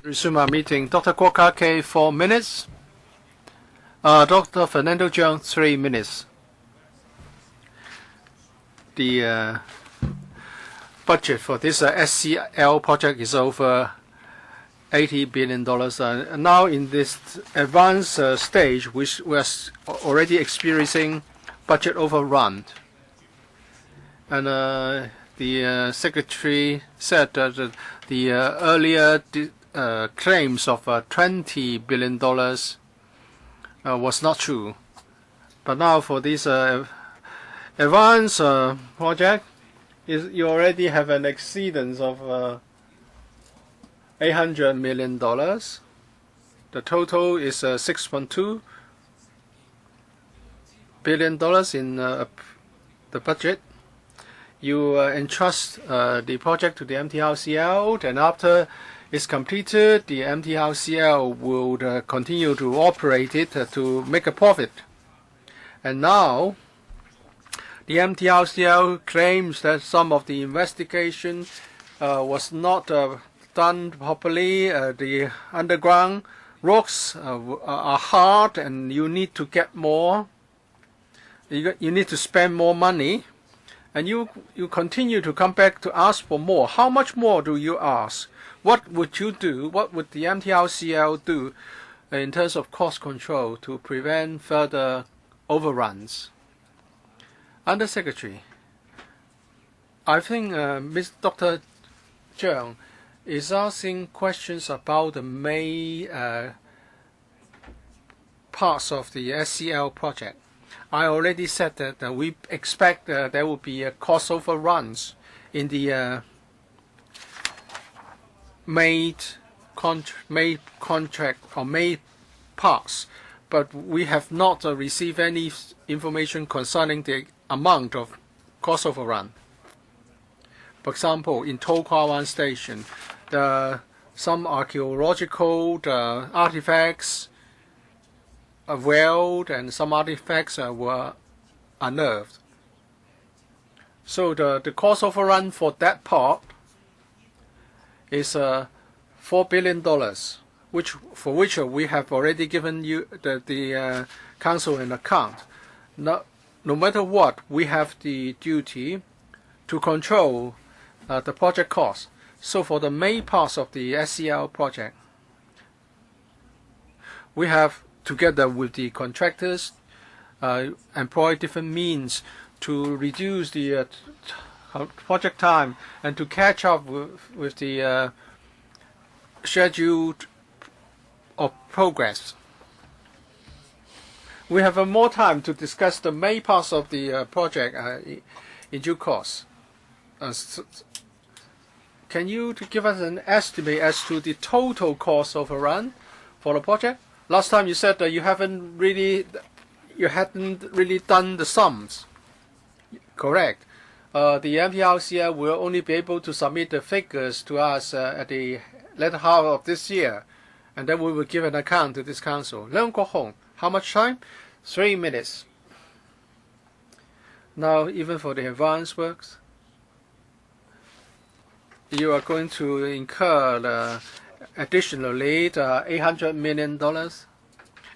Resume our meeting. Dr. Kwok Kake, 4 minutes. Dr. Fernando Cheung, 3 minutes. The budget for this SCL project is over $80 billion. Now in this advanced stage, which we are already experiencing budget overrun. And the secretary said that the earlier claims of $20 billion was not true. But now for this advanced project, you already have an exceedance of $800 million. The total is $6.2 billion in the budget. You entrust the project to the MTRCL, and after it's completed, the MTRCL will continue to operate it to make a profit. And now, the MTRCL claims that some of the investigation was not done properly. The underground rocks are hard, and you need to get more. You need to spend more money. And you continue to come back to ask for more. How much more do you ask? What would you do? What would the MTRCL do in terms of cost control to prevent further overruns? Undersecretary, I think Dr. Cheung is asking questions about the main parts of the SCL project. I already said that we expect there will be cost overruns in the made contract or made parts, but we have not received any information concerning the amount of cost overrun. For example, in To Kwa Wan Station, some archaeological artifacts weld and some artifacts were unearthed. So the cost overrun for that part is $4 billion, for which we have already given you the council an account. No matter what, we have the duty to control the project cost. So for the main parts of the SCL project, we have, together with the contractors, employ different means to reduce the project time and to catch up with the schedule of progress. We have more time to discuss the main parts of the project in due course. Can you give us an estimate as to the total cost overrun for the project? Last time you said that you hadn't really done the sums. Correct. The MTRCL will only be able to submit the figures to us at the latter half of this year, and then we will give an account to this council. Leung Kwok Hong, how much time? 3 minutes. Now, even for the advanced works, you are going to incur additionally $800 million,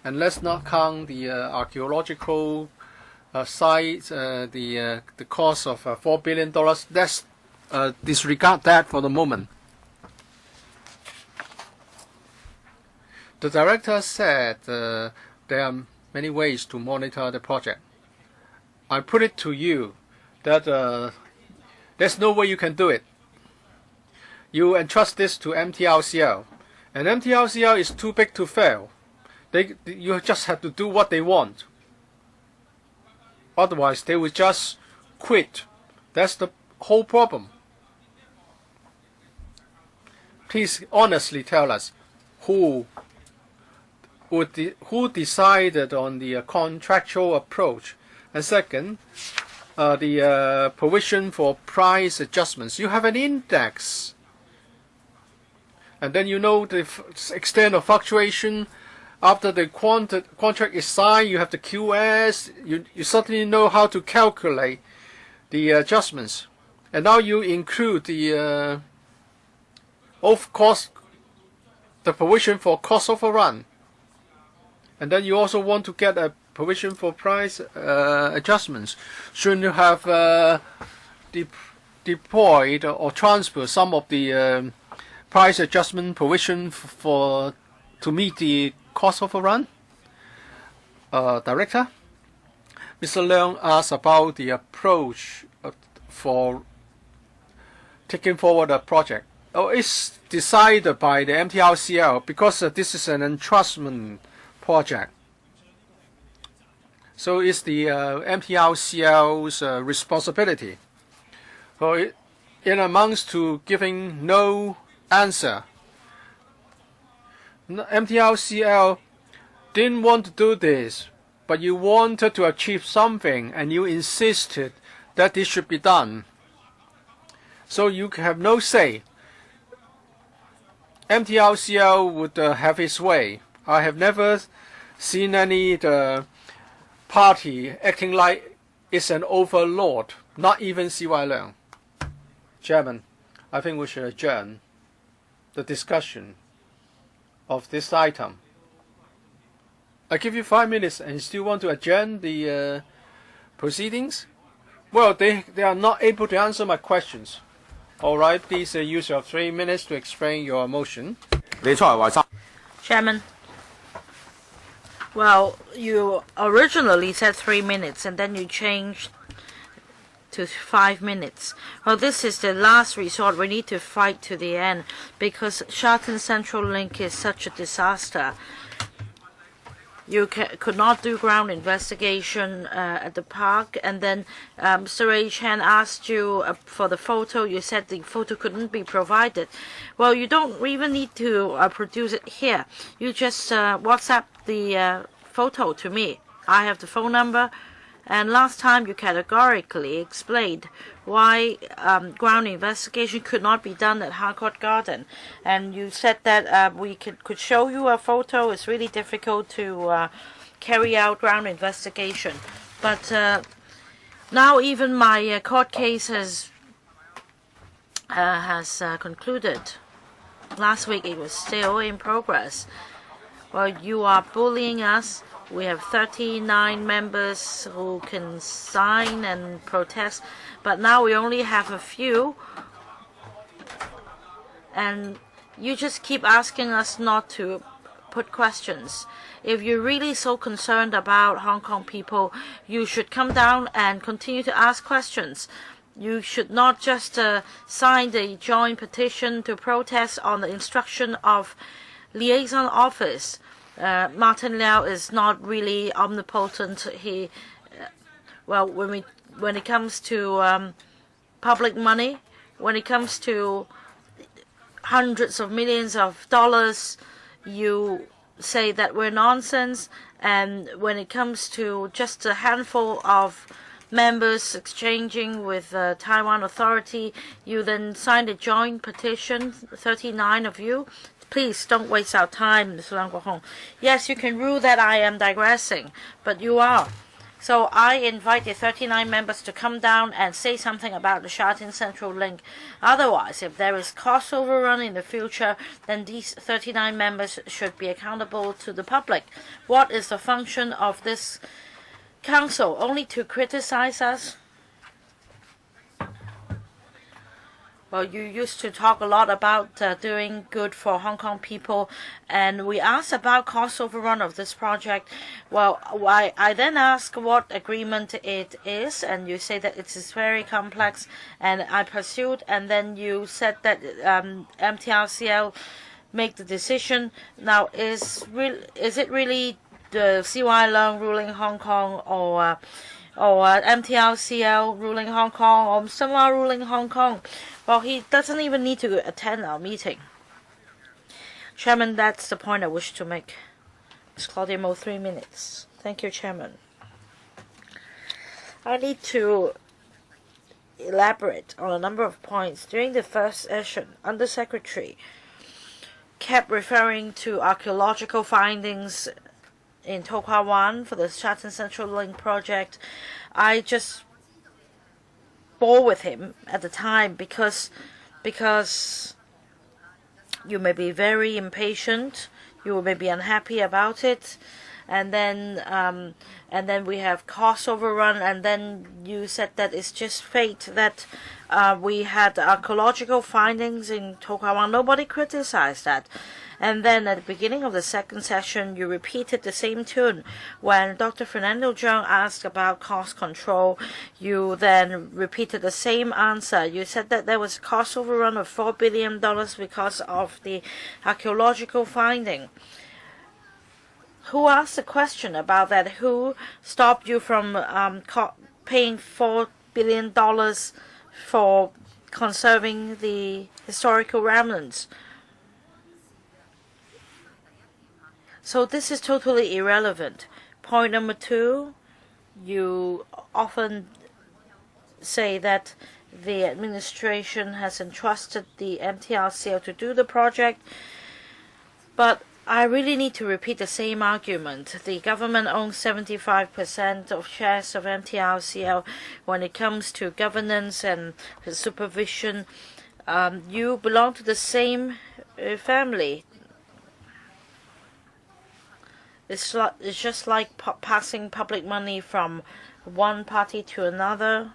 and let's not count the archaeological sites, the cost of $4 billion. Let's disregard that for the moment. The director said there are many ways to monitor the project. I put it to you that there's no way you can do it. You entrust this to MTRCL, and MTRCL is too big to fail. You just have to do what they want. Otherwise, they will just quit. That's the whole problem. Please honestly tell us who decided on the contractual approach, and second, the provision for price adjustments. You have an index. And then you know the extent of fluctuation. After the contract is signed, you have the QS. You certainly know how to calculate the adjustments. And now you include the of course, the provision for cost overrun, and then you also want to get a provision for price adjustments. Shouldn't you have deployed or transferred some of the price adjustment provision to meet the cost overrun? Director, Mr. Leung asked about the approach for taking forward a project. It's decided by the MTRCL because this is an entrustment project. So it's the MTRCL's responsibility. So it amounts to giving no answer. MTRCL didn't want to do this, but you wanted to achieve something and you insisted that this should be done. So you have no say. MTRCL would have its way. I have never seen any party acting like it's an overlord, not even C.Y. Leung. Chairman, I think we should adjourn the discussion of this item. I give you 5 minutes and you still want to adjourn the proceedings? Well, they are not able to answer my questions. All right, please use your 3 minutes to explain your motion. Chairman, well, you originally said 3 minutes and then you changed to 5 minutes. Well, this is the last resort. We need to fight to the end because Sha Tin Central Link is such a disaster. You could not do ground investigation at the park, and then Mr. Ray Chan asked you for the photo. You said the photo couldn't be provided. Well, you don't even need to produce it here. You just WhatsApp the photo to me. I have the phone number. And last time you categorically explained why ground investigation could not be done at Harcourt Garden. And you said that we could show you a photo. It's really difficult to carry out ground investigation. But now even my court case has concluded. Last week it was still in progress. Well, you are bullying us. We have 39 members who can sign and protest, but now we only have a few. And you just keep asking us not to put questions. If you're really so concerned about Hong Kong people, you should come down and continue to ask questions. You should not just sign the joint petition to protest on the instruction of liaison office. Martin Liao is not really omnipotent. He, well, when it comes to public money, when it comes to hundreds of millions of dollars, you say that we're nonsense. And when it comes to just a handful of members exchanging with Taiwan Authority, you then signed a joint petition, 39 of you. Please don't waste our time, Mr. Leung Kwok-hong. Yes, you can rule that I am digressing, but you are. So I invite the 39 members to come down and say something about the Sha Tin Central Link. Otherwise, if there is cost overrun in the future, then these 39 members should be accountable to the public. What is the function of this council? Only to criticize us? Well, you used to talk a lot about doing good for Hong Kong people, and we asked about cost overrun of this project. Well, I then asked what agreement it is, and you say that it is very complex, and I pursued, and then you said that MTRCL make the decision. Now, is it really the C.Y. Leung ruling Hong Kong, or MTRCL ruling Hong Kong, or someone ruling Hong Kong? Well, he doesn't even need to attend our meeting. Chairman, that's the point I wish to make. Ms. Claudia Mo, 3 minutes. Thank you, Chairman. I need to elaborate on a number of points. During the first session, Undersecretary kept referring to archaeological findings in To Kwa Wan for the Sha Tin Central Link project. I just bore with him at the time because You may be very impatient. You may be unhappy about it. And then we have cost overrun, and then you said that it's just fate that we had archaeological findings in Tokawang. Nobody criticized that. And then at the beginning of the second session, you repeated the same tune. When Dr. Fernando Zhang asked about cost control, you then repeated the same answer. You said that there was a cost overrun of $4 billion because of the archaeological finding. Who asked the question about that? Who stopped you from paying $4 billion for conserving the historical remnants? So this is totally irrelevant. Point number 2, you often say that the administration has entrusted the MTRCL to do the project, but I really need to repeat the same argument. The government owns 75% of shares of MTRCL. When it comes to governance and supervision, you belong to the same family. It's just like passing public money from one party to another.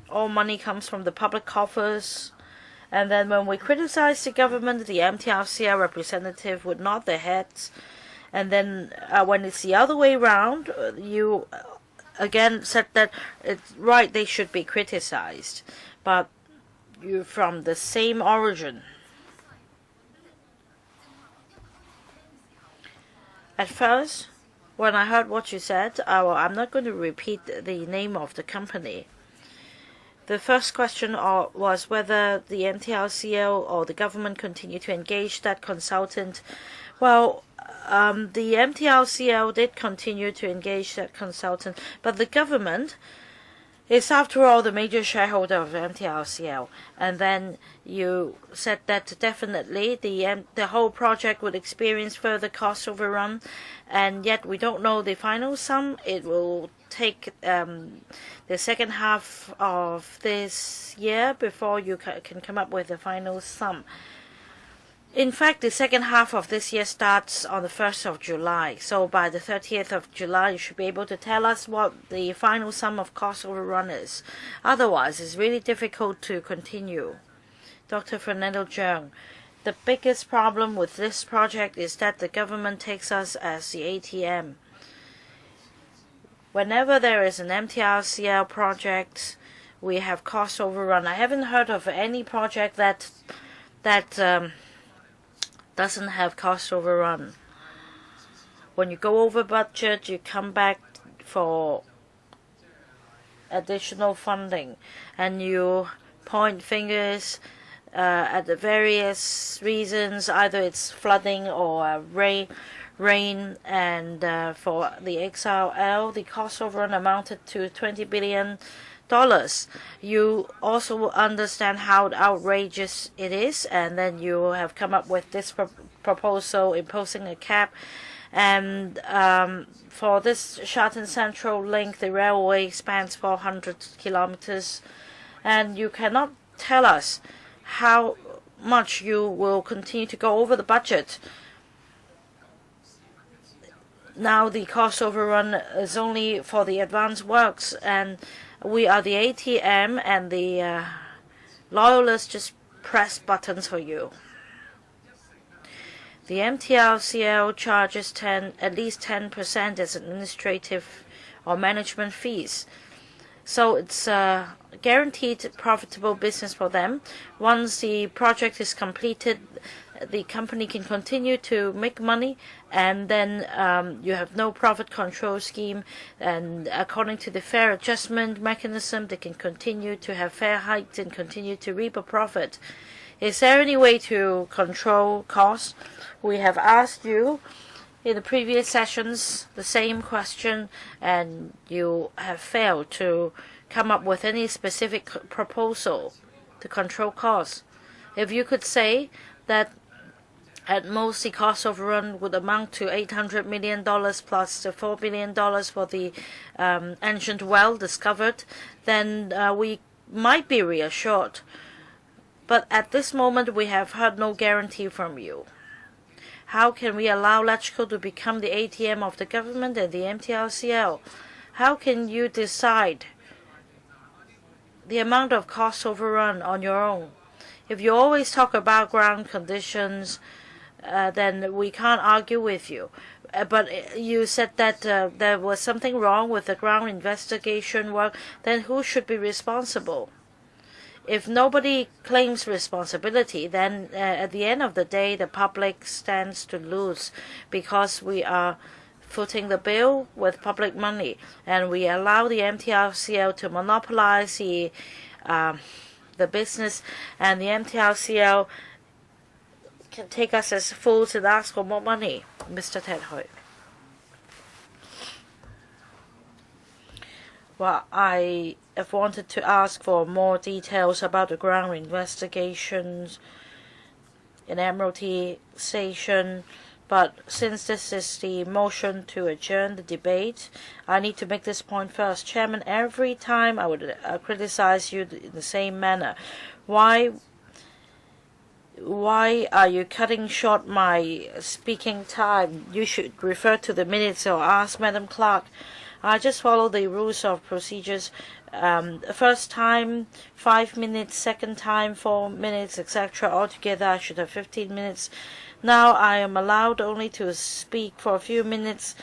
All money comes from the public coffers. And then when we criticize the government, the MTRCL representative would nod their heads. And then when it's the other way around, you again said that it's right, they should be criticized. But you're from the same origin. At first, when I heard what you said, I'm not going to repeat the name of the company. The first question was whether the MTRCL or the government continue to engage that consultant. Well, the MTRCL did continue to engage that consultant, but the government is, after all, the major shareholder of MTRCL. And then you said that definitely the whole project would experience further cost overrun, and yet we don't know the final sum. It will take the second half of this year before you can come up with the final sum. In fact, the second half of this year starts on the 1st of July. So by the 30th of July, you should be able to tell us what the final sum of cost overrun is. Otherwise, it's really difficult to continue. Dr. Fernando Zhang, the biggest problem with this project is that the government takes us as the ATM. Whenever there is an MTRCL project, we have cost overrun. I haven't heard of any project that doesn't have cost overrun. When you go over budget, you come back for additional funding, and you point fingers at the various reasons. Either it's flooding or rain, and for the XRL, the cost overrun amounted to $20 billion. You also understand how outrageous it is, and then you have come up with this proposal imposing a cap. And for this Shatton Central link, the railway spans 400 kilometers, and you cannot tell us how much you will continue to go over the budget. Now the cost overrun is only for the advanced works, and we are the ATM, and the loyalists just press buttons for you. The MTRCL charges at least 10% as administrative or management fees. So it's a guaranteed profitable business for them. Once the project is completed, the company can continue to make money, and then you have no profit control scheme, and according to the fair adjustment mechanism, they can continue to have fair hikes and continue to reap a profit. Is there any way to control costs? We have asked you in the previous sessions the same question, and you have failed to come up with any specific proposal to control costs. If you could say that at most the cost overrun would amount to $800 million plus the $4 billion for the ancient well discovered, then we might be reassured. But at this moment, we have heard no guarantee from you. How can we allow LegCo to become the ATM of the government and the MTLCL? How can you decide the amount of cost overrun on your own? If you always talk about ground conditions, then we can't argue with you. But you said that there was something wrong with the ground investigation work. Then who should be responsible? If nobody claims responsibility, then at the end of the day, the public stands to lose, because we are footing the bill with public money, and we allow the MTLCL to monopolize the business, and the MTLCL can take us as fools and ask for more money. Mr. Ted Hui. Well, I have wanted to ask for more details about the ground investigations in Admiralty Station, but since this is the motion to adjourn the debate, I need to make this point first. Chairman, every time I would criticize you in the same manner. Why are you cutting short my speaking time? You should refer to the minutes or ask Madam Clerk. I just follow the rules of procedures. First time 5 minutes, second time 4 minutes, etc. Altogether I should have 15 minutes. Now I am allowed only to speak for a few minutes.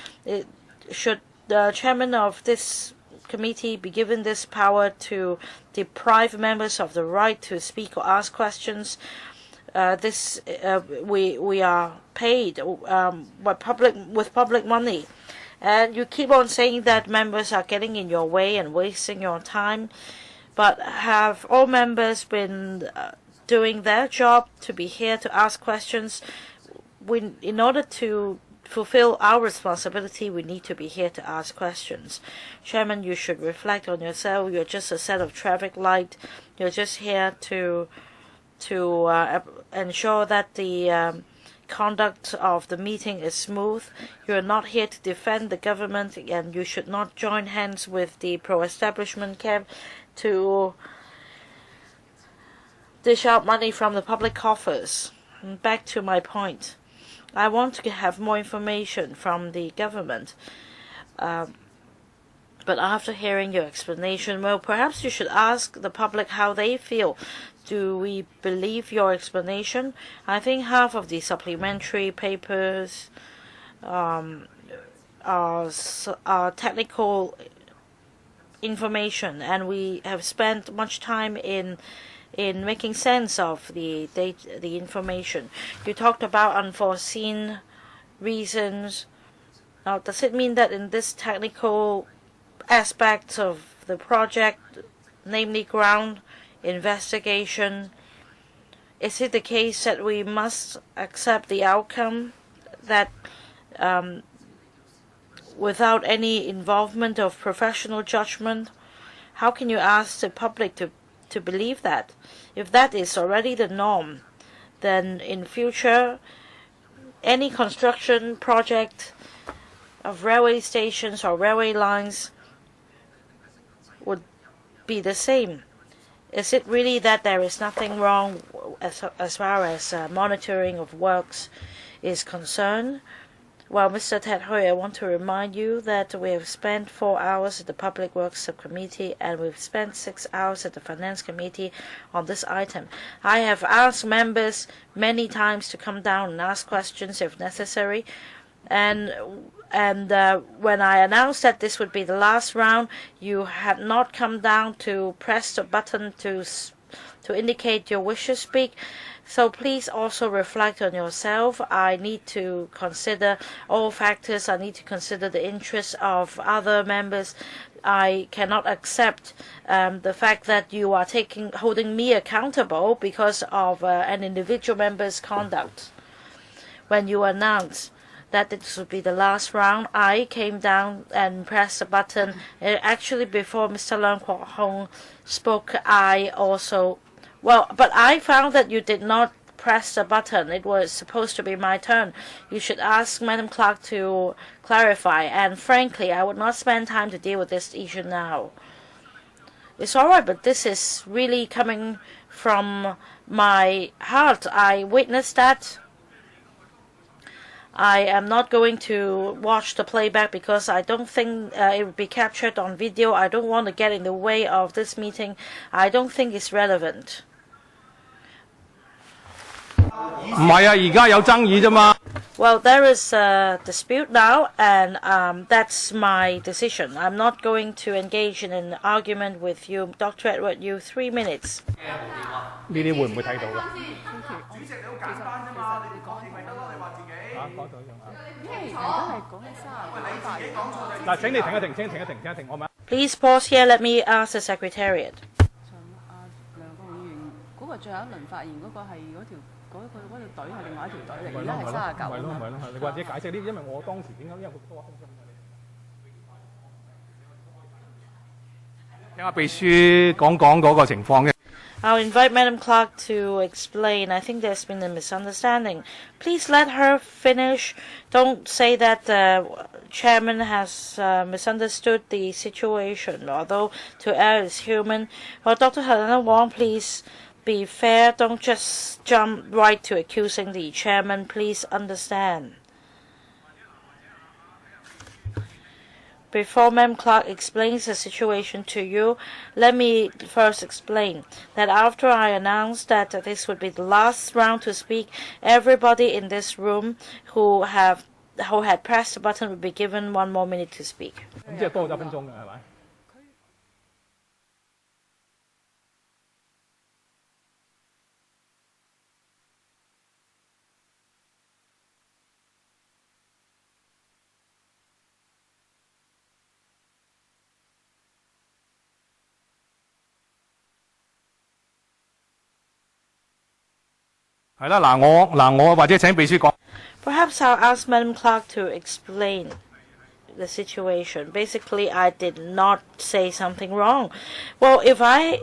Should the chairman of this committee be given this power to deprive members of the right to speak or ask questions? We are paid with public money. And you keep on saying that members are getting in your way and wasting your time. But have all members been doing their job to be here to ask questions? In order to fulfill our responsibility, we need to be here to ask questions. Chairman, you should reflect on yourself. You're just a set of traffic light. You're just here to ensure that the conduct of the meeting is smooth. You are not here to defend the government, and you should not join hands with the pro-establishment camp to dish out money from the public coffers. And back to my point. I want to have more information from the government. But after hearing your explanation, well, perhaps you should ask the public how they feel. Do we believe your explanation? I think half of the supplementary papers are technical information, and we have spent much time in making sense of the information. You talked about unforeseen reasons. Now, does it mean that in this technical aspect of the project, namely ground investigation, is it the case that we must accept the outcome that without any involvement of professional judgment? How can you ask the public to believe that? If that is already the norm, then in future any construction project of railway stations or railway lines would be the same. Is it really that there is nothing wrong as far as monitoring of works is concerned? Well, Mr. Ted Hui, I want to remind you that we have spent 4 hours at the Public Works Subcommittee, and we've spent 6 hours at the Finance Committee on this item. I have asked members many times to come down and ask questions if necessary, and when I announced that this would be the last round, you had not come down to press the button to indicate your wish to speak. So please also reflect on yourself. I need to consider all factors. I need to consider the interests of other members. I cannot accept the fact that you are holding me accountable because of an individual member's conduct. When you announced that this would be the last round, I came down and pressed the button. Actually, before Mr. Leung Kwok Hong spoke, but I found that you did not press the button. It was supposed to be my turn. You should ask Madam Clerk to clarify. And frankly, I would not spend time to deal with this issue now. It's all right, but this is really coming from my heart. I witnessed that. I am not going to watch the playback because I don't think it will be captured on video. I don't want to get in the way of this meeting. I don't think it's relevant. Well, there is a dispute now, and that's my decision. I'm not going to engage in an argument with you. Dr. Edward, you 3 minutes. Please pause here. Let me ask the Secretariat. I'll invite Madam Clerk to explain. I think there's been a misunderstanding. Please let her finish. Don't say that the chairman has misunderstood the situation, although to err is human. Well, Dr. Helena Wong, please be fair. Don't just jump right to accusing the chairman. Please understand. Before Madam Clerk explains the situation to you, let me first explain that after I announced that this would be the last round to speak, everybody in this room who had pressed the button would be given 1 more minute to speak. Perhaps I'll ask Madam Clerk to explain the situation. Basically, I did not say something wrong. Well, if I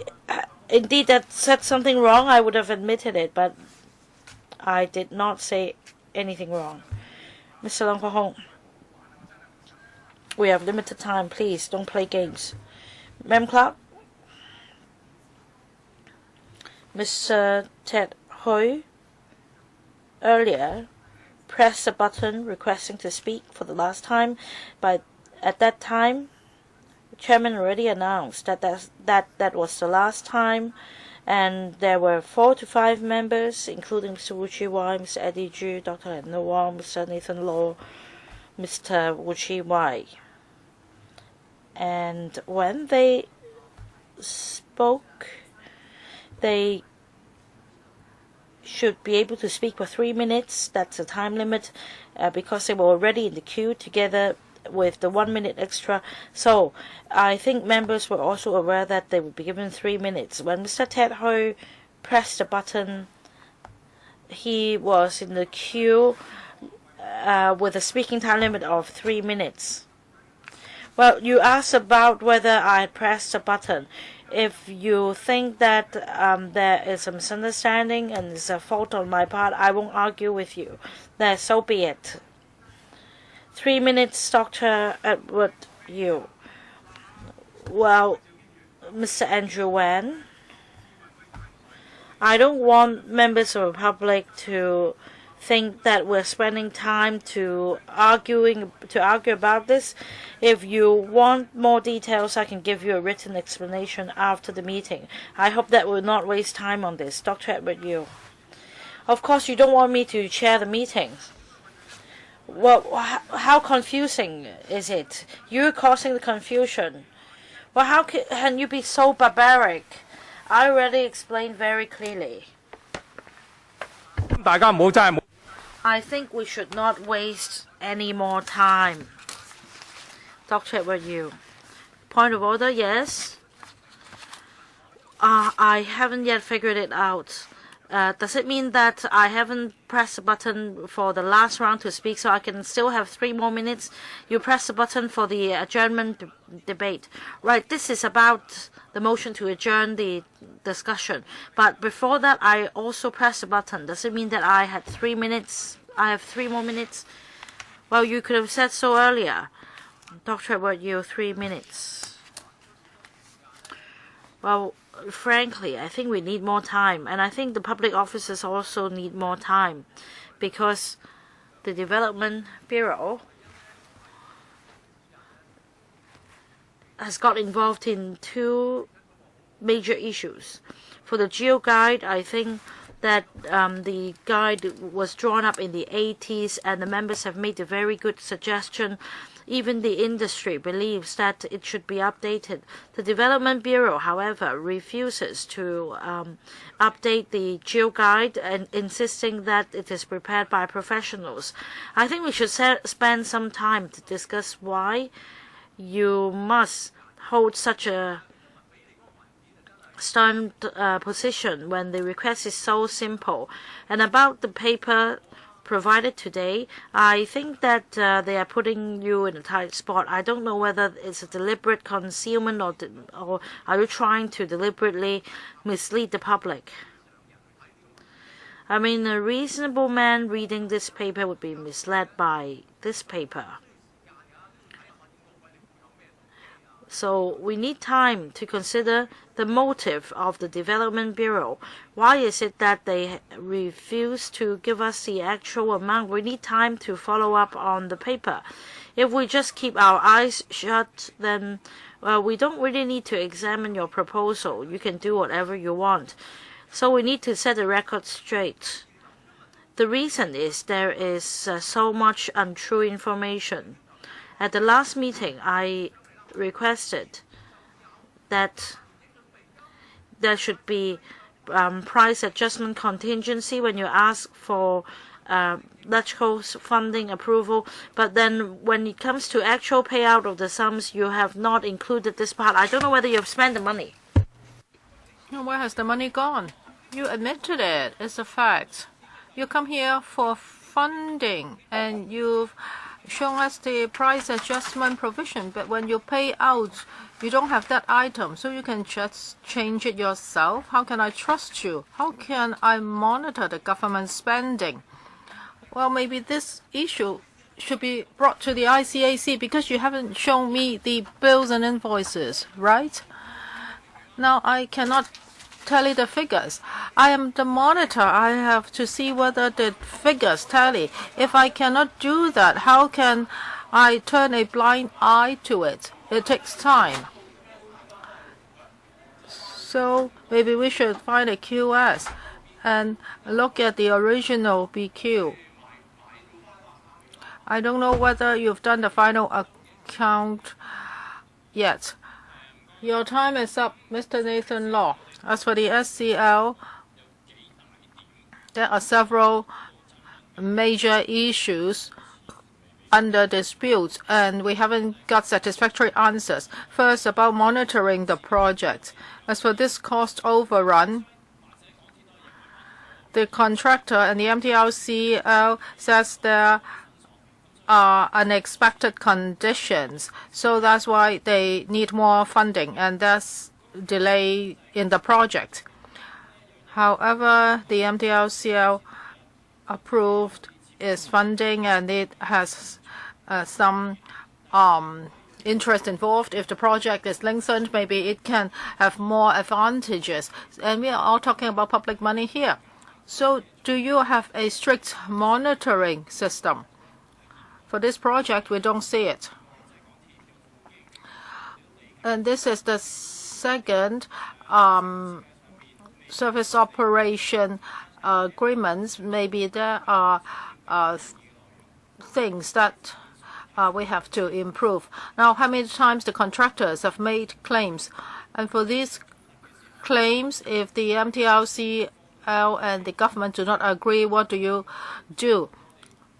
indeed had said something wrong, I would have admitted it, but I did not say anything wrong. Mr. Leung Kwok-hong, we have limited time. Please, don't play games. Madam Clerk? Mr. Ted Hui earlier pressed the button requesting to speak for the last time, but at that time the chairman already announced that was the last time, and there were 4 to 5 members, including Mr. Wu Chi-wai, Mr. Eddie Ju, Dr. Helena Wong, Mr. Nathan Law, Mr. Wu Chi-wai, and when they spoke, they should be able to speak for 3 minutes. That's a time limit because they were already in the queue together with the 1 minute extra. So I think members were also aware that they would be given 3 minutes. When Mr. Ted Hui pressed the button, he was in the queue with a speaking time limit of 3 minutes. Well, you asked about whether I had pressed the button. If you think that there is a misunderstanding and it's a fault on my part, I won't argue with you. So be it. 3 minutes, Dr. Edward Yu. Well, Mr. Andrew Wan, I don't want members of the public to think that we're spending time to argue about this. If you want more details, I can give you a written explanation after the meeting. I hope that we'll not waste time on this. Dr. Edward Yu. Of course, you don't want me to chair the meeting. Well, how confusing is it? You're causing the confusion. Well, how can you be so barbaric? I already explained very clearly. I think we should not waste any more time. Dr. Edward Yu. Point of order, yes. I haven't yet figured it out. Does it mean that I haven't pressed the button for the last round to speak, so I can still have 3 more minutes? You press the button for the adjournment debate. Right, this is about the motion to adjourn the discussion. But before that, I also pressed the button. Does it mean that I had 3 minutes? I have 3 more minutes? Well, you could have said so earlier. Dr. Edward Yu, 3 minutes. Well, frankly, I think we need more time, and I think the public officers also need more time, because the Development Bureau has got involved in two major issues. For the geo guide, I think that the guide was drawn up in the 80s, and the members have made a very good suggestion. Even the industry believes that it should be updated. The Development Bureau, however, refuses to update the geo guide, and insisting that it is prepared by professionals. I think we should spend some time to discuss why you must hold such a stern position when the request is so simple. And about the paper provided today, I think that they are putting you in a tight spot. I don't know whether it's a deliberate concealment, or are you trying to deliberately mislead the public? I mean, a reasonable man reading this paper would be misled by this paper. So we need time to consider the motive of the Development Bureau. Why is it that they refuse to give us the actual amount? We need time to follow up on the paper. If we just keep our eyes shut, then we don't really need to examine your proposal. You can do whatever you want. So we need to set the record straight. The reason is there is so much untrue information. At the last meeting, I requested that there should be price adjustment contingency when you ask for LegCo's funding approval, but then when it comes to actual payout of the sums, you have not included this part. I don't know whether you've spent the money. Where has the money gone? You admitted it. It's a fact. You come here for funding, and you've shown us the price adjustment provision, but when you pay out, you don't have that item, so you can just change it yourself. How can I trust you? How can I monitor the government spending? Well, maybe this issue should be brought to the ICAC, because you haven't shown me the bills and invoices, right? Now I cannot tally the figures. I am the monitor. I have to see whether the figures tally. If I cannot do that, how can I turn a blind eye to it? It takes time. So maybe we should find a QS and look at the original BQ. I don't know whether you've done the final account yet. Your time is up, Mr. Nathan Law. As for the SCL, there are several major issues under dispute, and we haven't got satisfactory answers. First, about monitoring the project. As for this cost overrun, the contractor and the MTRCL says there are unexpected conditions, so that's why they need more funding, and that's delay in the project. However, the MTRCL approved its funding, and it has some interest involved. If the project is lengthened, maybe it can have more advantages. And we are all talking about public money here. So do you have a strict monitoring system? For this project, we don't see it. And this is the second service operation agreements. Maybe there are things that we have to improve. Now, how many times the contractors have made claims? And for these claims, if the MTRCL and the government do not agree, what do you do?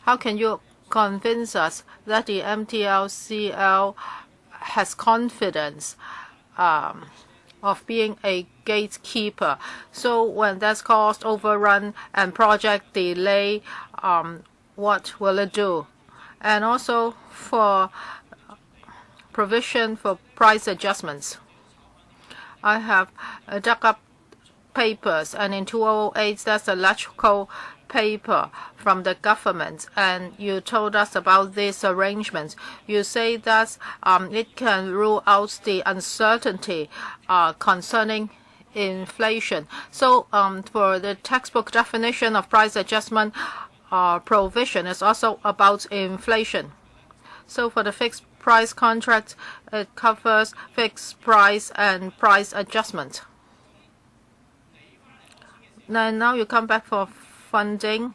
How can you convince us that the MTRCL has confidence of being a gatekeeper? So when there's cost overrun and project delay, what will it do? And also for provision for price adjustments. I have dug up papers, and in 2008 there's a LegCo paper from the government, and you told us about these arrangements. You say that it can rule out the uncertainty concerning inflation. So for the textbook definition of price adjustment provision is also about inflation. So for the fixed price contract, it covers fixed price and price adjustment. Now you come back for funding.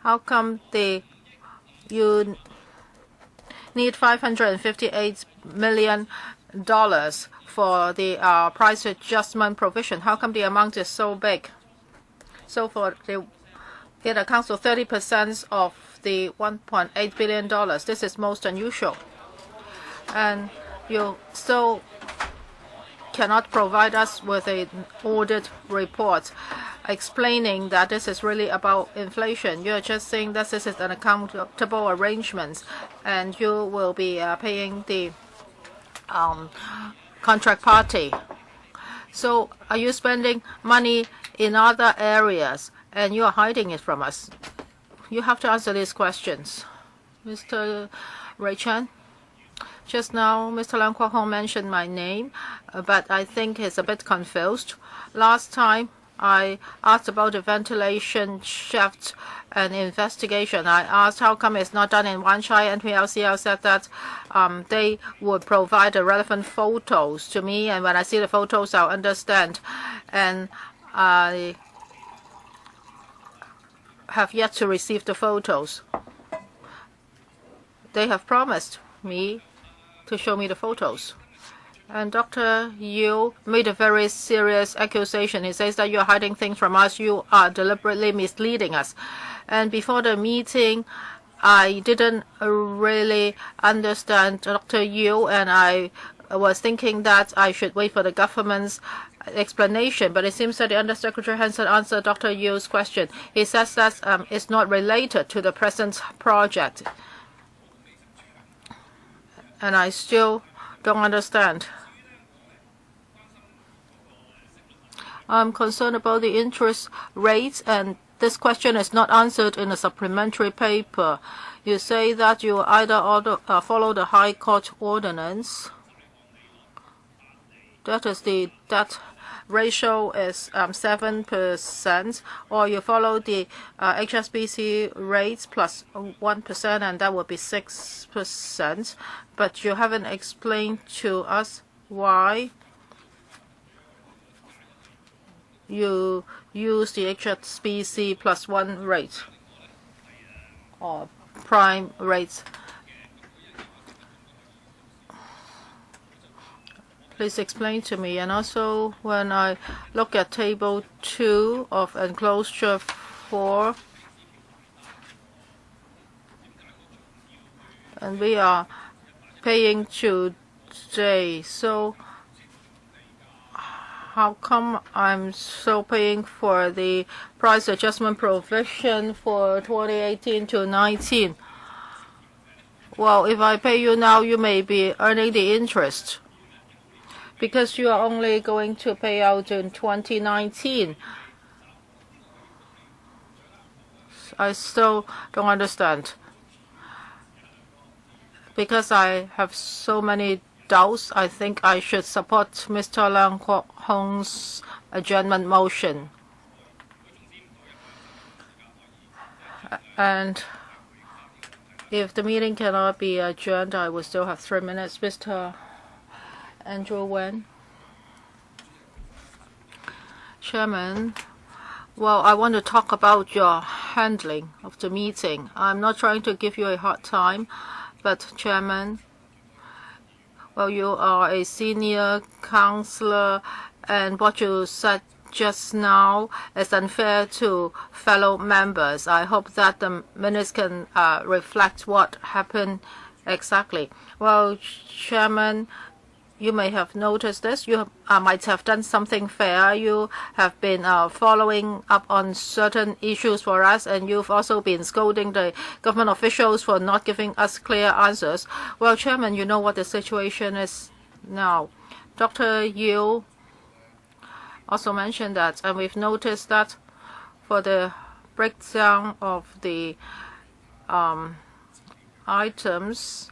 How come you need $558 million for the price adjustment provision? How come the amount is so big? So it accounts for 30% of the $1.8 billion. This is most unusual. And you still cannot provide us with an audit report explaining that this is really about inflation. You're just saying that this is an accountable arrangement and you will be paying the contract party. So are you spending money in other areas and you are hiding it from us? You have to answer these questions. Mr. Ray Chan? Just now, Mr. Leung Kwok Hong mentioned my name, but I think he's a bit confused. Last time, I asked about the ventilation shaft and investigation. I asked how come it's not done in Wan Chai, and PLCL said that they would provide the relevant photos to me, and when I see the photos, I'll understand. And I have yet to receive the photos. They have promised me to show me the photos. And Dr. Yu made a very serious accusation. He says that you're hiding things from us. You are deliberately misleading us. And before the meeting, I didn't really understand Dr. Yu, and I was thinking that I should wait for the government's explanation. But it seems that the Undersecretary hasn't answered Dr. Yu's question. He says that it's not related to the present project. And I still don't understand. I'm concerned about the interest rates, and this question is not answered in a supplementary paper. You say that you either follow the High Court ordinance, that is the debt ratio is 7%, or you follow the HSBC rates plus 1%, and that would be 6%. But you haven't explained to us why you use the HSBC plus 1 rate or prime rates. Please explain to me. And also, when I look at table 2 of enclosure 4, and we are paying today, so how come I'm still paying for the price adjustment provision for 2018 to 19? Well, if I pay you now, you may be earning the interest, because you are only going to pay out in 2019. I still don't understand. Because I have so many doubts, I think I should support Mr. Leung Kwok Hong's adjournment motion. And if the meeting cannot be adjourned, I will still have 3 minutes. Mr. Andrew Wen. Chairman, well, I want to talk about your handling of the meeting. I'm not trying to give you a hard time, but Chairman, well, you are a senior counselor, and what you said just now is unfair to fellow members. I hope that the minutes can reflect what happened exactly. Well, Chairman, you may have noticed this. You might have done something fair. You have been following up on certain issues for us, and you've also been scolding the government officials for not giving us clear answers. Well, Chairman, you know what the situation is now. Dr. Yu also mentioned that, and we've noticed that for the breakdown of the items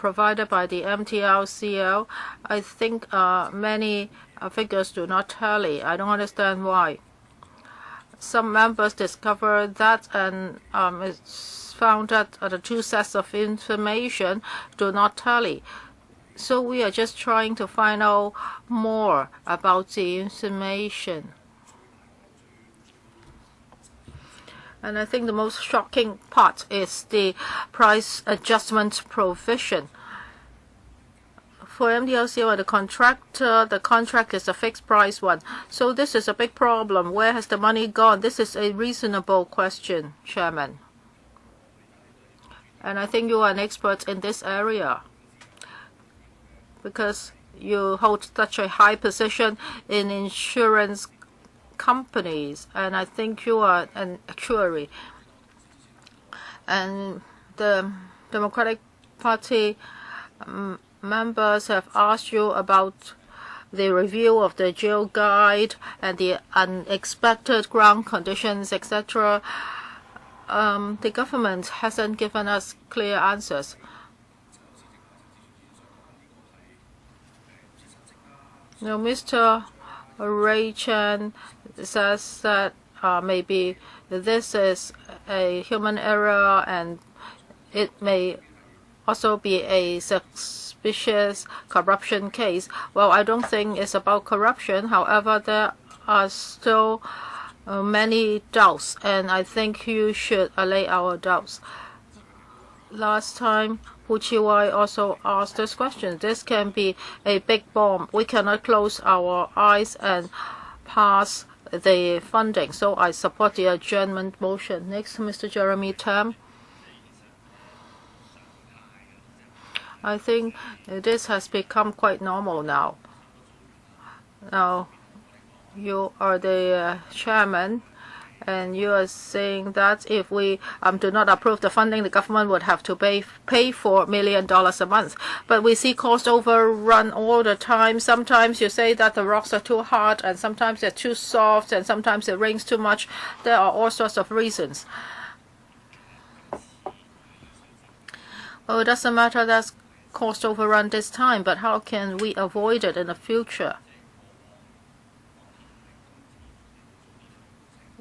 provided by the MTLCL, I think many figures do not tally. I don't understand why. Some members discovered that, and it's found that the two sets of information do not tally. So we are just trying to find out more about the information. And I think the most shocking part is the price adjustment provision. For MTLCL and the contract is a fixed price one. So this is a big problem. Where has the money gone? This is a reasonable question, Chairman. And I think you are an expert in this area, because you hold such a high position in insurance companies, and I think you are an actuary. And the Democratic Party members have asked you about the review of the jail guide and the unexpected ground conditions, etc. The government hasn't given us clear answers. Now, Mr. Ray Chan says that maybe this is a human error and it may also be a suspicious corruption case. Well, I don't think it's about corruption. However, there are still many doubts, and I think you should allay our doubts. Last time, Hu Chi-wai also asked this question. This can be a big bomb. We cannot close our eyes and pass the funding. So I support the adjournment motion. Next, Mr. Jeremy Tam. I think this has become quite normal now. Now, you are the chairman, and you are saying that if we do not approve the funding, the government would have to pay $4 million a month. But we see cost overrun all the time. Sometimes you say that the rocks are too hard, and sometimes they're too soft, and sometimes it rains too much. There are all sorts of reasons. Well, it doesn't matter that's cost overrun this time, but how can we avoid it in the future?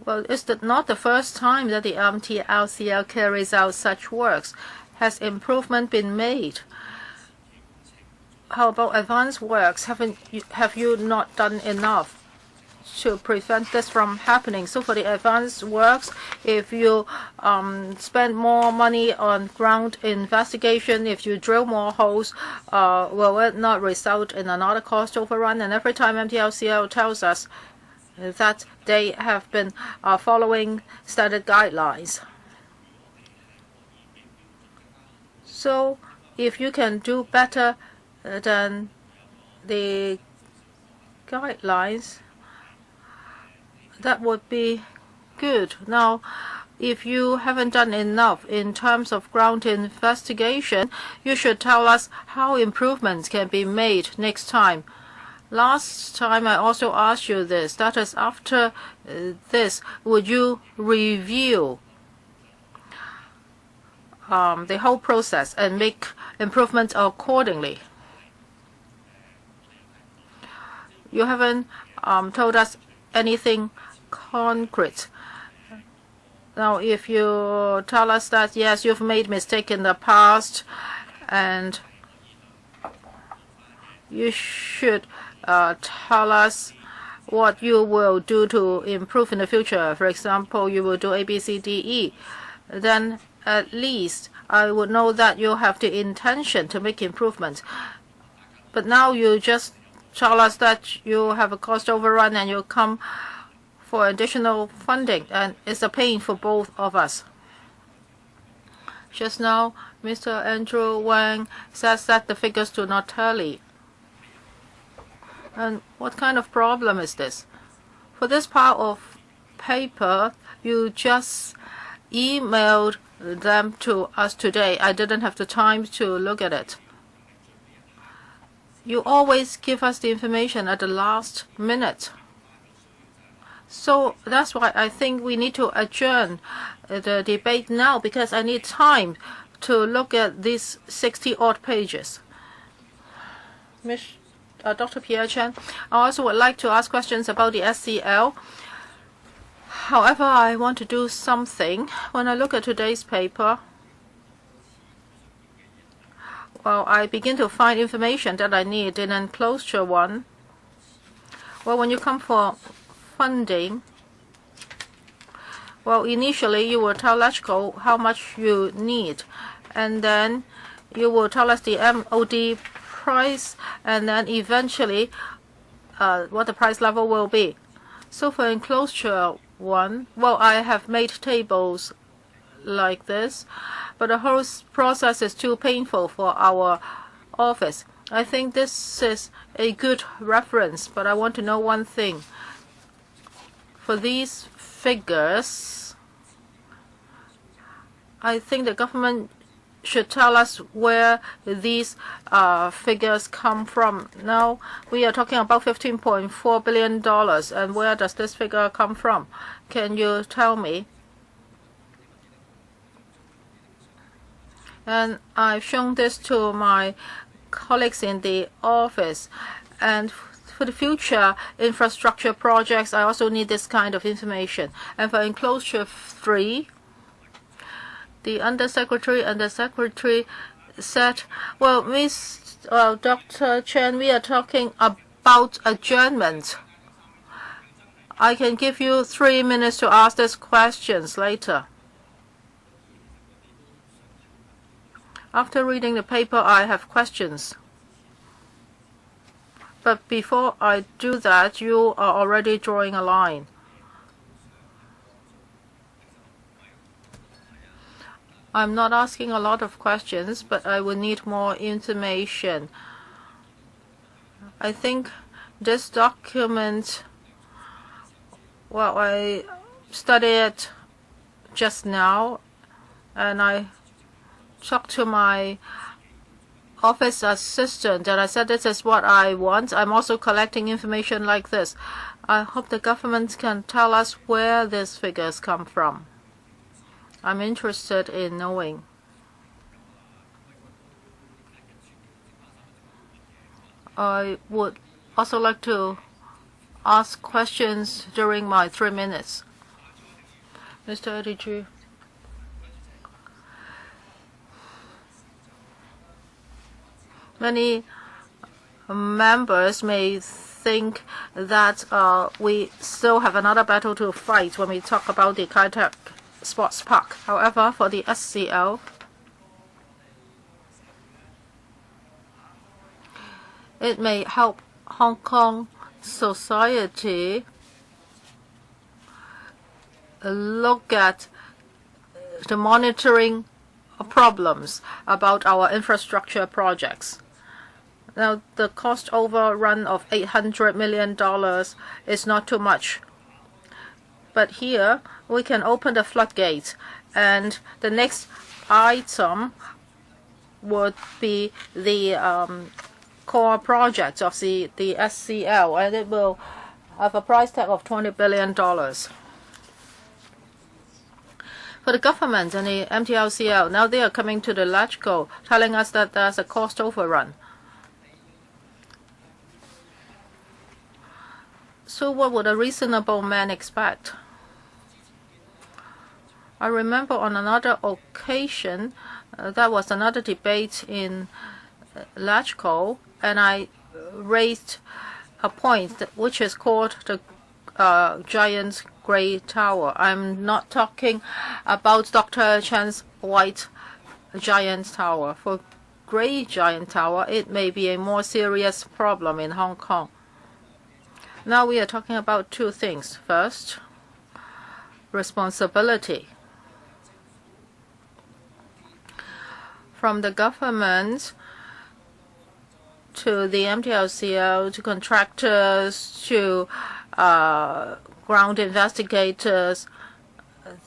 Well, it's not the first time that the MTLCL carries out such works. Has improvement been made? How about advanced works? Have you not done enough to prevent this from happening? So for the advanced works, if you spend more money on ground investigation, if you drill more holes, will it not result in another cost overrun? And every time MTLCL tells us that they have been following standard guidelines. So if you can do better than the guidelines, that would be good. Now, if you haven't done enough in terms of ground investigation, you should tell us how improvements can be made next time. Last time I also asked you this, that is, after this, would you review the whole process and make improvements accordingly? You haven't told us anything concrete. Now, if you tell us that, yes, you've made mistakes in the past, and you should tell us what you will do to improve in the future. For example, you will do A, B, C, D, E. Then at least I would know that you have the intention to make improvements. But now you just tell us that you have a cost overrun and you come for additional funding, and it's a pain for both of us. Just now, Mr. Andrew Wang says that the figures do not tally. And what kind of problem is this? For this part of paper, you just emailed them to us today. I didn't have the time to look at it. You always give us the information at the last minute. So that's why I think we need to adjourn the debate now, because I need time to look at these 60-odd pages. Dr. Pierre Chen, I also would like to ask questions about the SCL. However, I want to do something. When I look at today's paper, well, I begin to find information that I need in enclosure 1. Well, when you come for funding, well, initially you will tell LegCo how much you need, and then you will tell us the MOD price, and then eventually what the price level will be. So for enclosure 1, well, I have made tables like this, but the whole process is too painful for our office. I think this is a good reference, but I want to know one thing. For these figures, I think the government should tell us where these figures come from. Now we are talking about $15.4 billion, and where does this figure come from? Can you tell me? And I've shown this to my colleagues in the office, and for the future infrastructure projects, I also need this kind of information. And for enclosure 3, the Undersecretary and the Secretary said, well, Dr. Chen, we are talking about adjournment. I can give you 3 minutes to ask these questions later. After reading the paper, I have questions. But before I do that, you are already drawing a line. I'm not asking a lot of questions, but I will need more information. I think this document, well, I studied it just now, and I talked to my office assistant, and I said this is what I want. I'm also collecting information like this. I hope the government can tell us where these figures come from. I'm interested in knowing. I would also like to ask questions during my 3 minutes. Mr. Ediju. Many members may think that we still have another battle to fight when we talk about the Kai Tak Sports Park. However, for the SCL, it may help Hong Kong society look at the monitoring problems about our infrastructure projects. Now, the cost overrun of $800 million is not too much. But here, we can open the floodgates, and the next item would be the core project of the SCL, and it will have a price tag of $20 billion. For the government and the MTLCL, now they are coming to the LegCo, telling us that there's a cost overrun. So what would a reasonable man expect? I remember on another occasion, there was another debate in LegCo, and I raised a point which is called the giant grey tower. I'm not talking about Dr. Chen's white giant tower. For grey giant tower, it may be a more serious problem in Hong Kong. Now we are talking about two things. First, responsibility. From the government to the MTLCL to contractors to ground investigators,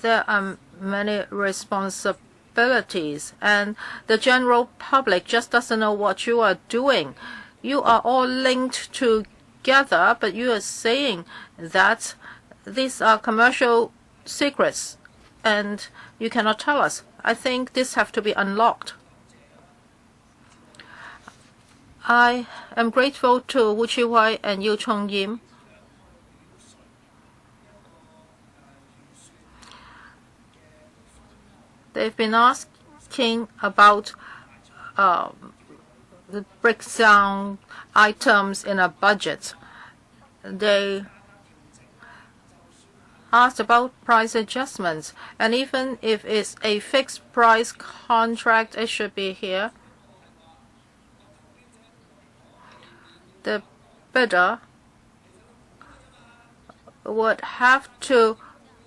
there are many responsibilities, and the general public just doesn't know what you are doing. You are all linked together, but you are saying that these are commercial secrets, and you cannot tell us. I think this have to be unlocked. I am grateful to Wu Chi-wai and Yu Chong-yim. They've been asking about the breakdown items in a budget. They asked about price adjustments, and even if it's a fixed price contract, it should be here. The bidder would have to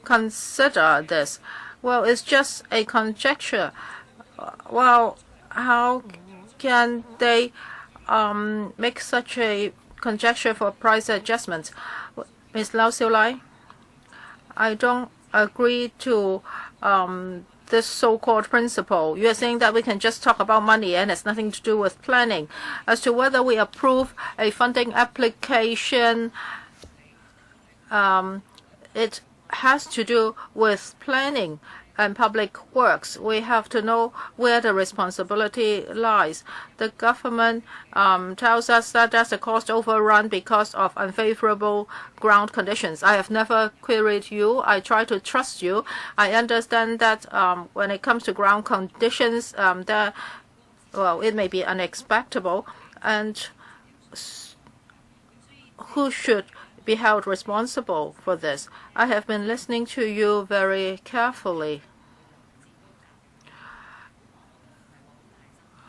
consider this. Well, it's just a conjecture. Well, how can they make such a conjecture for price adjustments? Ms. Lau Xiaolai, I don't agree to this so-called principle. You are saying that we can just talk about money and it's nothing to do with planning. As to whether we approve a funding application, it has to do with planning and public works. We have to know where the responsibility lies. The government tells us that there's a cost overrun because of unfavorable ground conditions. I have never queried you. I try to trust you. I understand that when it comes to ground conditions, it may be unexpected, and who should be held responsible for this? I have been listening to you very carefully.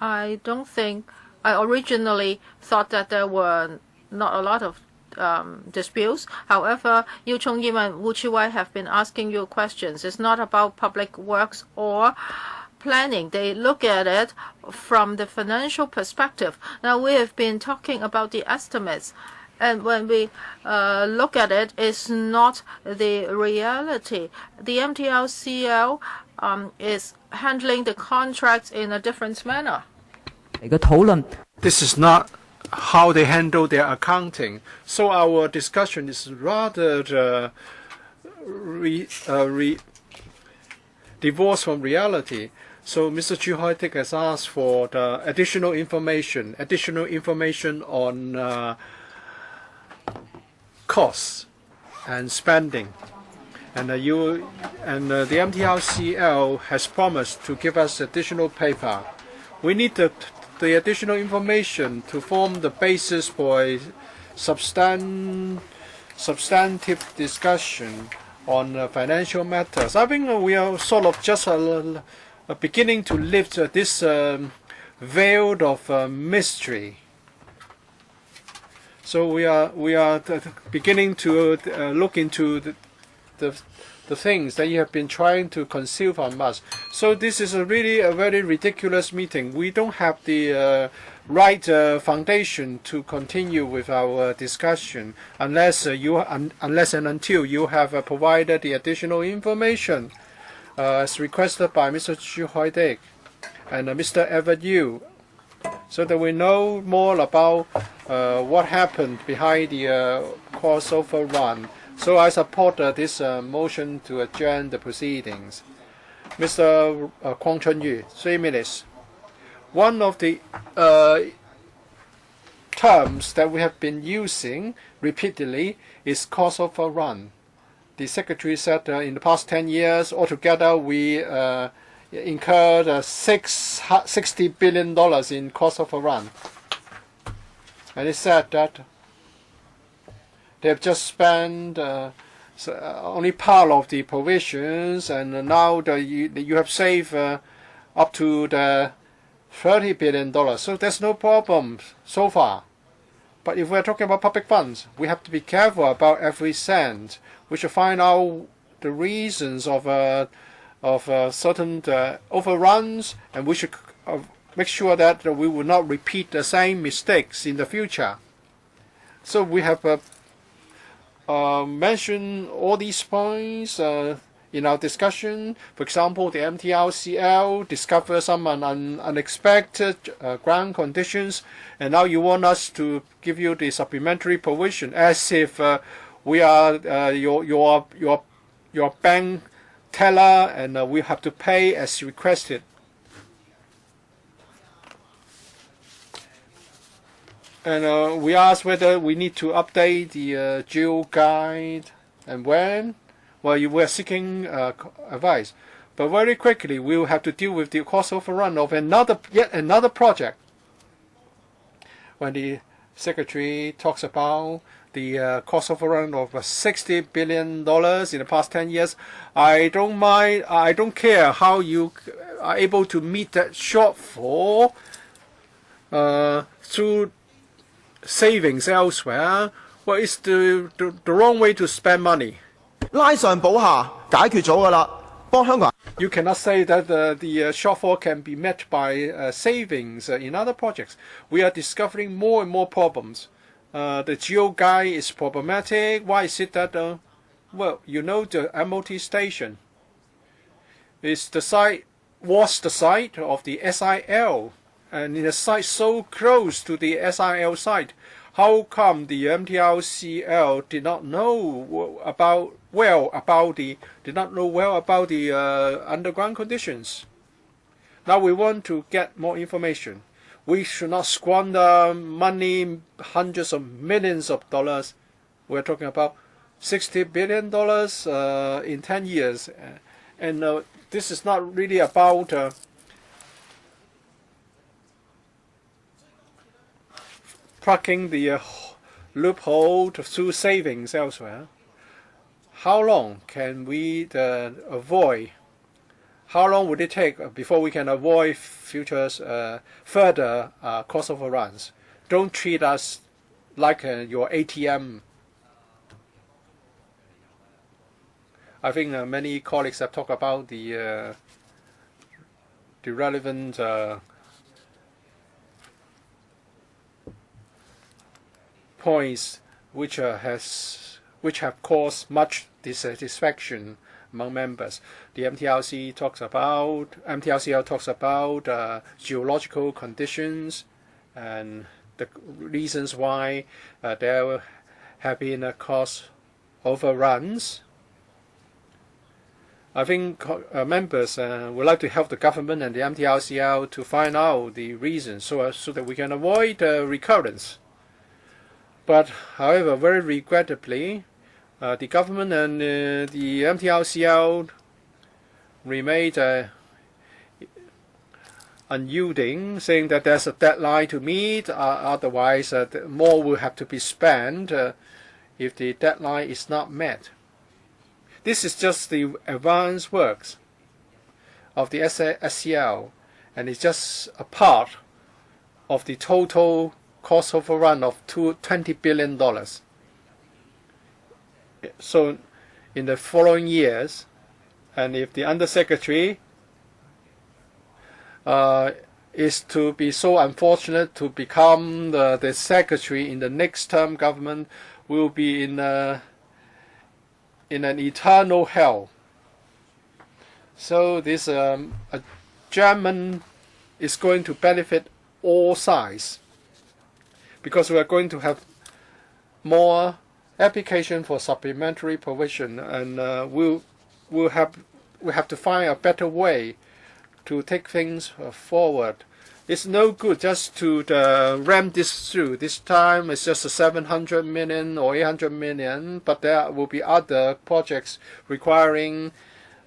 I don't think I originally thought that there were not a lot of disputes. However, Yu Chong-yim and Wu Chi-wai have been asking you questions. It's not about public works or planning. They look at it from the financial perspective. Now, we have been talking about the estimates. And when we look at it, it's not the reality. The MTLCL is handling the contracts in a different manner. This is not how they handle their accounting. So our discussion is rather divorced from reality. So Mr. Chu Hoi-tik has asked for the additional information on costs and spending, and the MTLCL has promised to give us additional paper. We need the additional information to form the basis for a substantive discussion on financial matters. I think we are sort of just beginning to lift this veil of mystery. So we are beginning to look into the things that you have been trying to conceal from us. So this is really a very ridiculous meeting. We don't have the right foundation to continue with our discussion unless and until you have provided the additional information as requested by Mr. Chu Hoi-tik and Mr. Everett Yu, so that we know more about what happened behind the cost overrun. So I support this motion to adjourn the proceedings. Mr. Kwong Chun-yu, 3 minutes. One of the terms that we have been using repeatedly is cost overrun. The Secretary said in the past 10 years, altogether we incurred $60 billion in cost overrun. And he said that they have just spent only part of the provisions, and now you have saved up to the $30 billion. So there's no problem so far. But if we're talking about public funds, we have to be careful about every cent. We should find out the reasons of certain overruns, and we should make sure that we will not repeat the same mistakes in the future. So we have mentioned all these points in our discussion. For example, the MTLCL discovered some unexpected ground conditions, and now you want us to give you the supplementary provision as if we are your bank teller, and we have to pay as requested. And we asked whether we need to update the geo guide and when. Well, you were seeking advice, but very quickly we will have to deal with the cost overrun of yet another project. When the secretary talks about the cost overrun of $60 billion in the past 10 years, I don't mind. I don't care how you are able to meet that shortfall through savings elsewhere. Well, it's the wrong way to spend money. 拉上補下解決咗㗎啦，幫香港。You cannot say that the shortfall can be met by savings in other projects. We are discovering more and more problems. The geo guide is problematic. Why is it that? Well, you know, the MOT station was the site of the SIL, and in a site so close to the SIL site. How come the MTRCL did not know well about the underground conditions? Now we want to get more information. We should not squander money, hundreds of millions of dollars. We're talking about $60 billion in 10 years, and this is not really about plugging the loophole through savings elsewhere. How long can we avoid? How long would it take before we can avoid further cost overruns? Don't treat us like your ATM. I think many colleagues have talked about the relevant points which have caused much dissatisfaction among members. The MTRCL talks about geological conditions and the reasons why there have been cost overruns. I think members would like to help the government and the MTRCL to find out the reasons so that we can avoid recurrence. But, however, very regrettably, the government and the MTRCL remained unyielding, saying that there's a deadline to meet, otherwise more will have to be spent if the deadline is not met. This is just the advanced works of the SCL, and it's just a part of the total cost overrun of $20 billion. So in the following years, and if the Undersecretary is to be so unfortunate to become the Secretary in the next term government, will be in an eternal hell. So this German is going to benefit all sides, because we are going to have more application for supplementary provision, and we'll have to find a better way to take things forward. It's no good just to ram this through. This time it's just a 700 million or 800 million, but there will be other projects requiring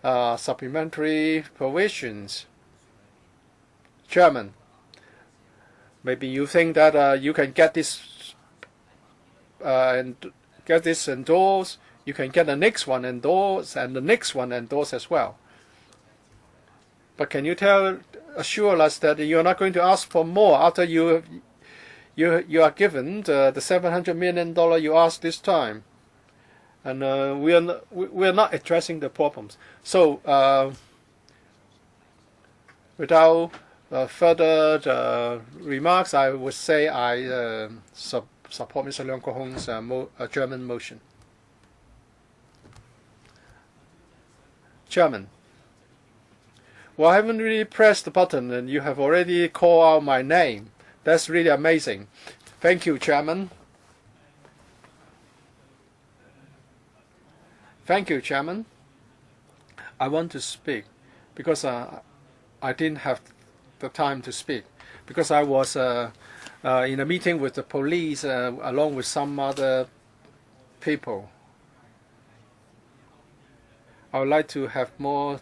supplementary provisions. Chairman, maybe you think that you can get this endorsed. You can get the next one endorsed and the next one endorsed as well. But can you assure us that you're not going to ask for more after you are given the $700 million you asked this time? And we are not addressing the problems. So without further remarks, I would say I support Mr. Leung Kok-hong's German motion. Chairman. Well, I haven't really pressed the button, and you have already called out my name. That's really amazing. Thank you, Chairman. Thank you, Chairman. I want to speak because I didn't have the time to speak because I was in a meeting with the police along with some other people. I would like to have more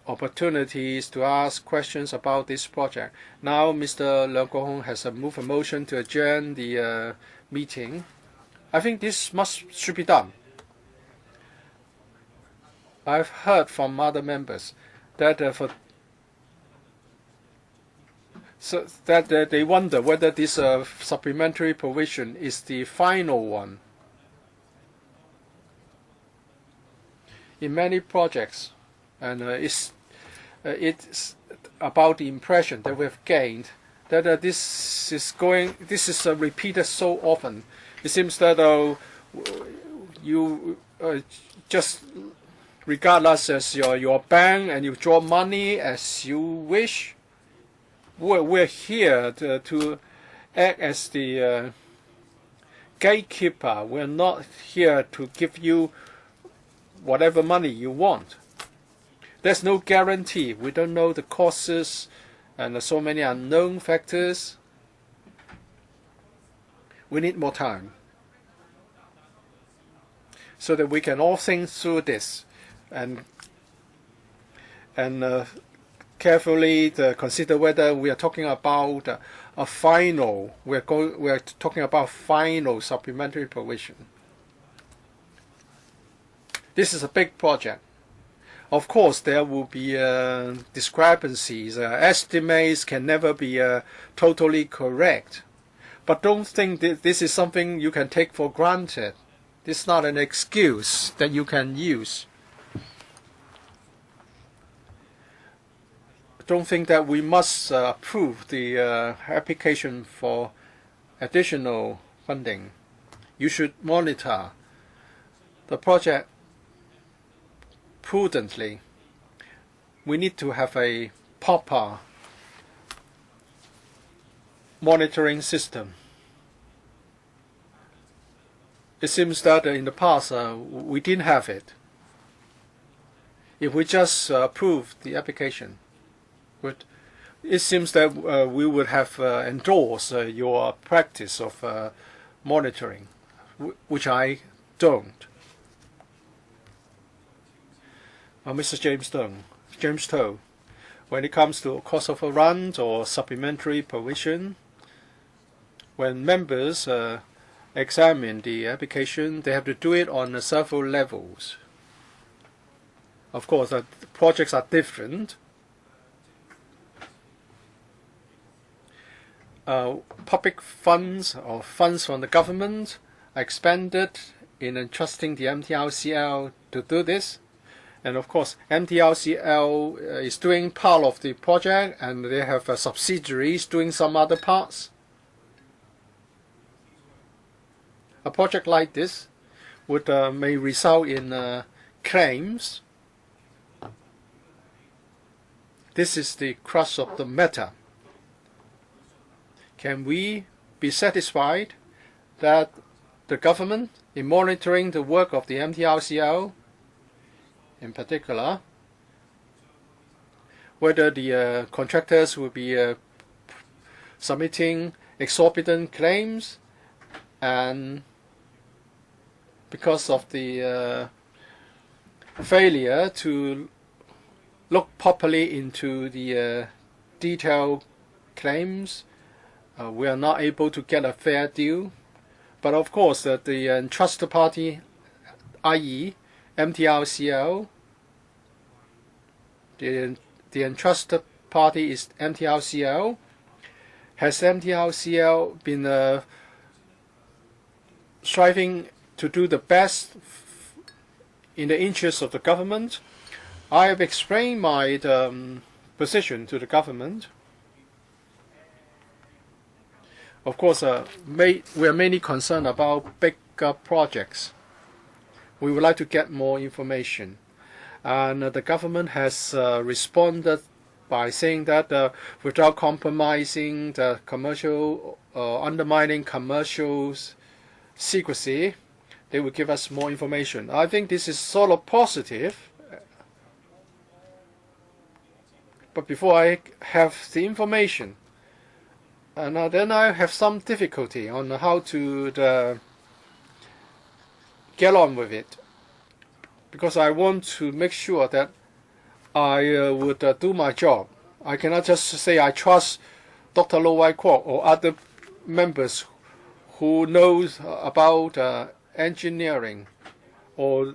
opportunities to ask questions about this project. Now Mr. Leung Kok-hong has moved a motion to adjourn the meeting. I think this should be done. I've heard from other members that they wonder whether this supplementary provision is the final one. In many projects, and it's about the impression that we've gained that this is repeated so often. It seems that you just regard us as your bank and you draw money as you wish. We're here to act as the gatekeeper. We're not here to give you whatever money you want. There's no guarantee. We don't know the causes and so many unknown factors. We need more time so that we can all think through this and carefully consider whether we are talking about a final. We are talking about final supplementary provision. This is a big project. Of course, there will be discrepancies. Estimates can never be totally correct. But don't think that this is something you can take for granted. This is not an excuse that you can use. Don't think that we must approve the application for additional funding. You should monitor the project prudently. We need to have a proper monitoring system. It seems that in the past we didn't have it. If we just approve the application, it seems that we would have endorsed your practice of monitoring, which I don't. Mr. James Toh, when it comes to cost overruns or supplementary provision, when members examine the application, they have to do it on several levels. Of course, the projects are different. Public funds or funds from the government are expended in entrusting the MTRCL to do this. And of course, MTRCL is doing part of the project and they have subsidiaries doing some other parts. A project like this may result in claims. This is the crux of the matter. Can we be satisfied that the government, in monitoring the work of the MTRCL, in particular, whether the contractors will be submitting exorbitant claims, and because of the failure to look properly into the detailed claims, we are not able to get a fair deal. But of course, the entrusted party, i.e. MTRCL, the entrusted party is MTRCL. Has MTRCL been striving to do the best in the interest of the government? I have explained my position to the government. Of course, we are mainly concerned about bigger projects. We would like to get more information. And the government has responded by saying that without compromising the commercial, undermining commercial secrecy, they will give us more information. I think this is sort of positive But before I have the information, and then I have some difficulty on how to get on with it, because I want to make sure that I would do my job. I cannot just say I trust Dr. Lo Wai Kwok or other members who knows about engineering, or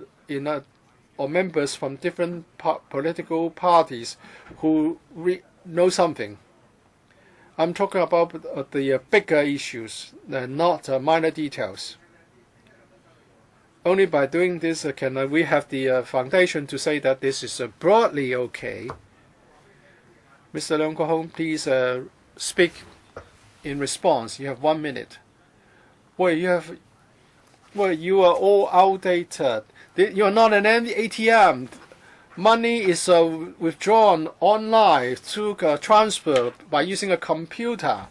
or members from different political parties who know something. I'm talking about the bigger issues, not minor details. Only by doing this can we have the foundation to say that this is broadly okay. Mr. Leung Kwok Hong, please speak in response. You have 1 minute. Well, you are all outdated. You are not an ATM. Money is withdrawn online through transfer by using a computer.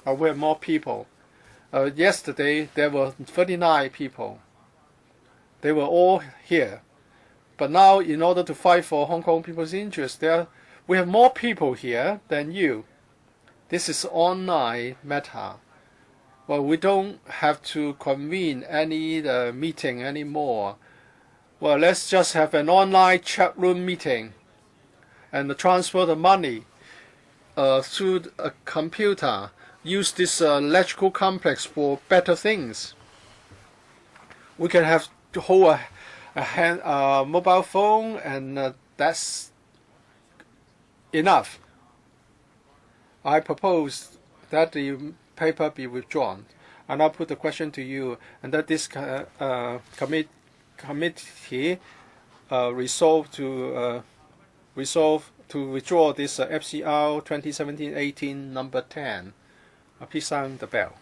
We have more people. Yesterday there were 39 people. They were all here. But now, in order to fight for Hong Kong people's interests, we have more people here than you. This is online matter. Well, we don't have to convene any meeting anymore. Well, let's just have an online chat room meeting and transfer the money through a computer. Use this electrical complex for better things. We can have to hold a mobile phone, and that's enough. I propose that the paper be withdrawn, and I'll put the question to you, and that this committee resolve to withdraw this FCR 2017-18 number 10. Please sound the bell.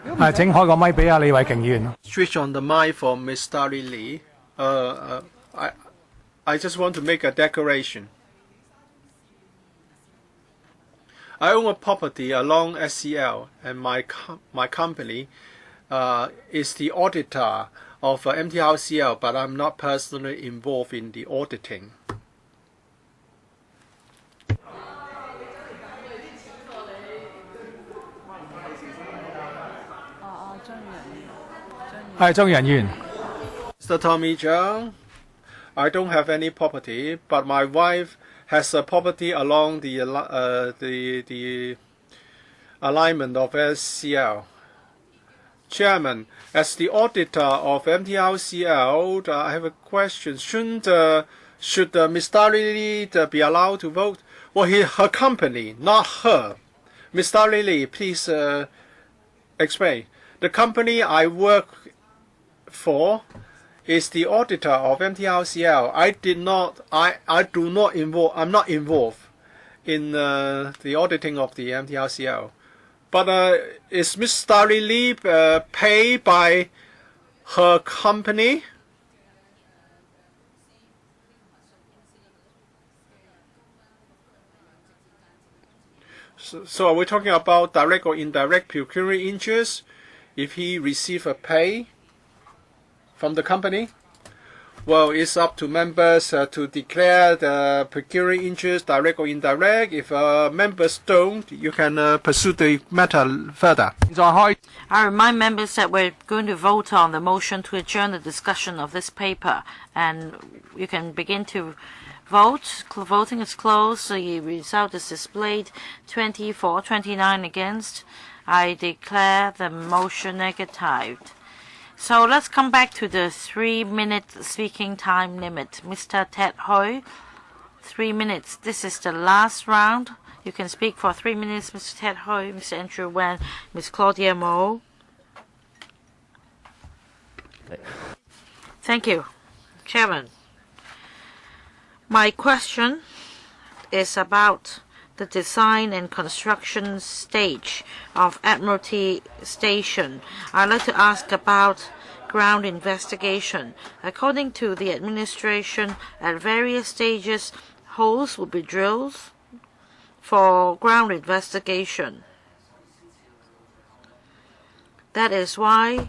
請開個咪俾阿李慧瓊議員。Switch on the mic for Ms. Starry Lee. I just want to make a declaration. I own a property along SCL, and my company is the auditor of MTRCL, but I'm not personally involved in the auditing. Mr. Tommy Zhang, I don't have any property, but my wife has a property along the alignment of SCL. Chairman, as the auditor of MTRCL, I have a question. Should Ms. Starry be allowed to vote? Well, her company, not her. Ms. Starry, please explain. The company I work for is the auditor of MTRCL. I'm not involved in the auditing of the MTRCL. But is Ms. Starry Lee paid by her company? So are we talking about direct or indirect pecuniary interest if he receives a pay from the company? Well, it's up to members to declare the pecuniary interest, direct or indirect. If members don't, you can pursue the matter further. I remind members that we're going to vote on the motion to adjourn the discussion of this paper, and you can begin to vote. Voting is closed. The result is displayed. 24, 29 against. I declare the motion negatived. So let's come back to the 3-minute speaking time limit. Mr. Ted Hui, 3 minutes. This is the last round. You can speak for 3 minutes, Mr. Ted Hui, Mr. Andrew Wen, Ms. Claudia Mo. Thank you, Chairman. My question is about the design and construction stage of Admiralty Station. I'd like to ask about ground investigation. According to the administration, at various stages, holes will be drilled for ground investigation. That is why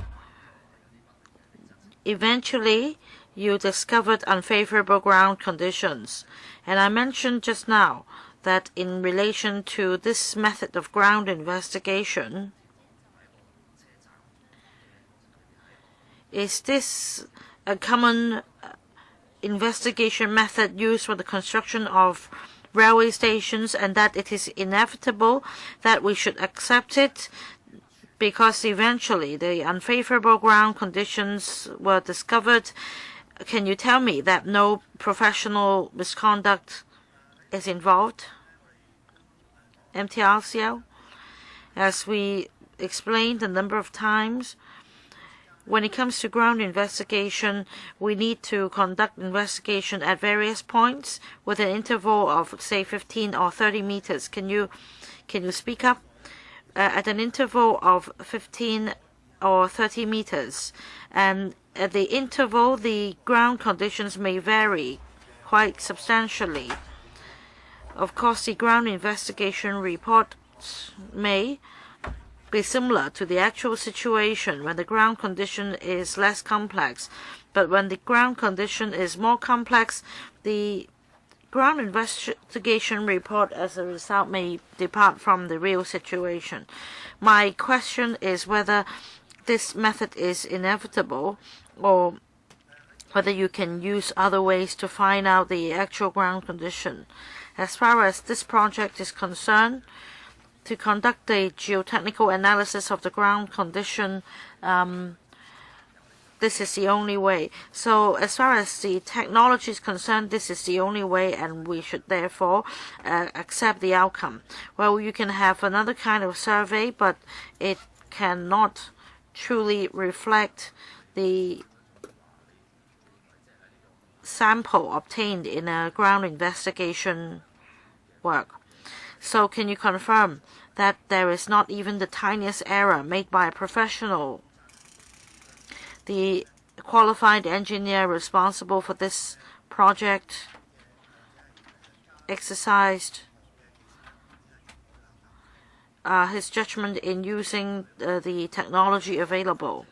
eventually you discovered unfavorable ground conditions. And I mentioned just now that in relation to this method of ground investigation, is this a common investigation method used for the construction of railway stations, and that it is inevitable that we should accept it because eventually the unfavorable ground conditions were discovered? Can you tell me that no professional misconduct is involved? MTRCL, as we explained a number of times, when it comes to ground investigation, we need to conduct investigation at various points with an interval of, say, 15 or 30 meters. Can you speak up? At an interval of 15 or 30 meters. And at the interval, the ground conditions may vary quite substantially. Of course, the ground investigation report may be similar to the actual situation when the ground condition is less complex. But when the ground condition is more complex, the ground investigation report as a result may depart from the real situation. My question is whether this method is inevitable or whether you can use other ways to find out the actual ground condition. As far as this project is concerned, to conduct a geotechnical analysis of the ground condition, this is the only way. So as far as the technology is concerned, this is the only way, and we should therefore accept the outcome. Well, you can have another kind of survey, but it cannot truly reflect the sample obtained in a ground investigation work. So can you confirm that there is not even the tiniest error made by a professional. The qualified engineer responsible for this project exercised his judgment in using the technology available.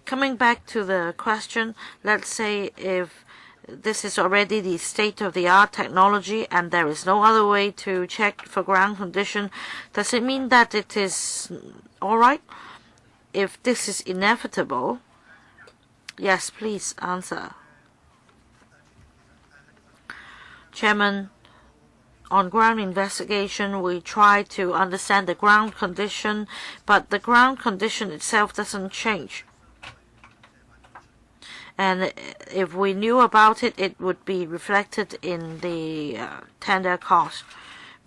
Coming back to the question, let's say if this is already the state-of-the-art technology and there is no other way to check for ground condition, does it mean that it is all right? If this is inevitable, yes, please answer. Chairman, on ground investigation, we try to understand the ground condition, but the ground condition itself doesn't change. And if we knew about it, it would be reflected in the tender cost.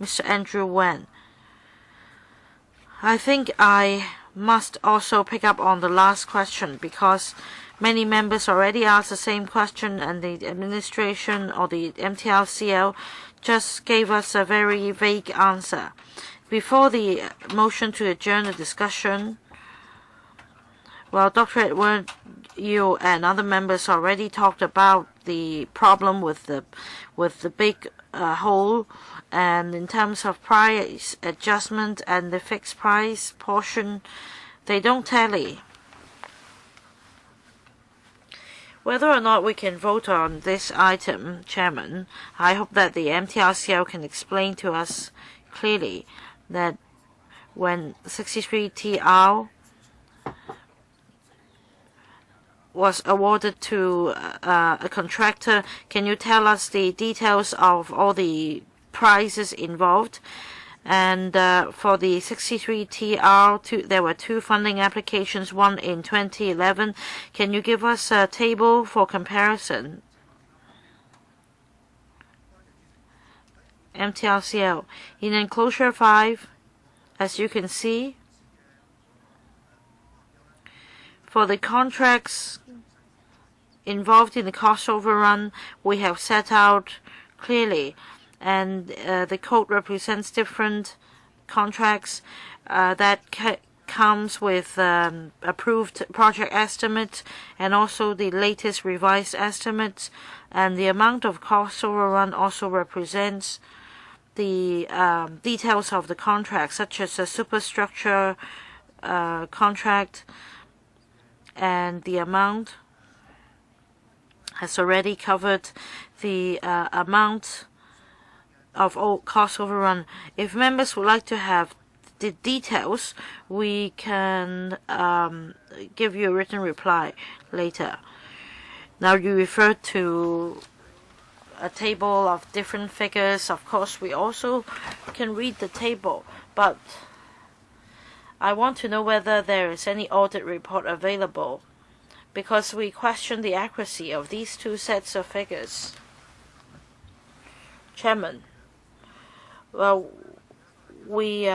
Mr. Andrew Wen. I think I must also pick up on the last question because many members already asked the same question and the administration or the MTLCL just gave us a very vague answer. Before the motion to adjourn the discussion, well, Dr. Edward, you and other members already talked about the problem with the big hole, and in terms of price adjustment and the fixed price portion, they don't tally. Whether or not we can vote on this item, Chairman, I hope that the MTRCL can explain to us clearly that when 63TR was awarded to a contractor, can you tell us the details of all the prices involved? And for the 63TR, there were two funding applications, one in 2011. Can you give us a table for comparison? MTRCL. In enclosure 5, as you can see, for the contracts involved in the cost overrun, we have set out clearly, and the code represents different contracts that comes with approved project estimates and also the latest revised estimates, and the amount of cost overrun also represents the details of the contract, such as a superstructure contract, and the amount has already covered the amount of all cost overrun. If members would like to have the details, we can give you a written reply later. Now you referred to a table of different figures. Of course, we also can read the table, but I want to know whether there is any audit report available, because we question the accuracy of these two sets of figures. Chairman, well, we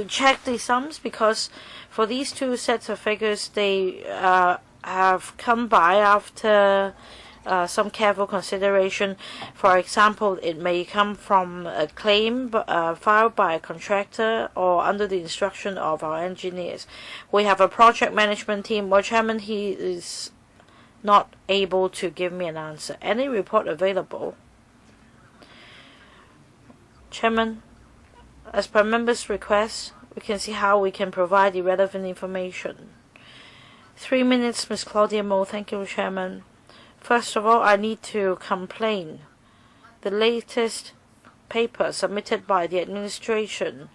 checked the sums because for these two sets of figures, they have come by after some careful consideration. For example, it may come from a claim filed by a contractor or under the instruction of our engineers. We have a project management team. Well, Chairman, he is not able to give me an answer. Any report available? Chairman, as per members' request, we can see how we can provide the relevant information. 3 minutes, Ms. Claudia Mo. Thank you, Chairman. First of all, I need to complain. The latest paper submitted by the administration.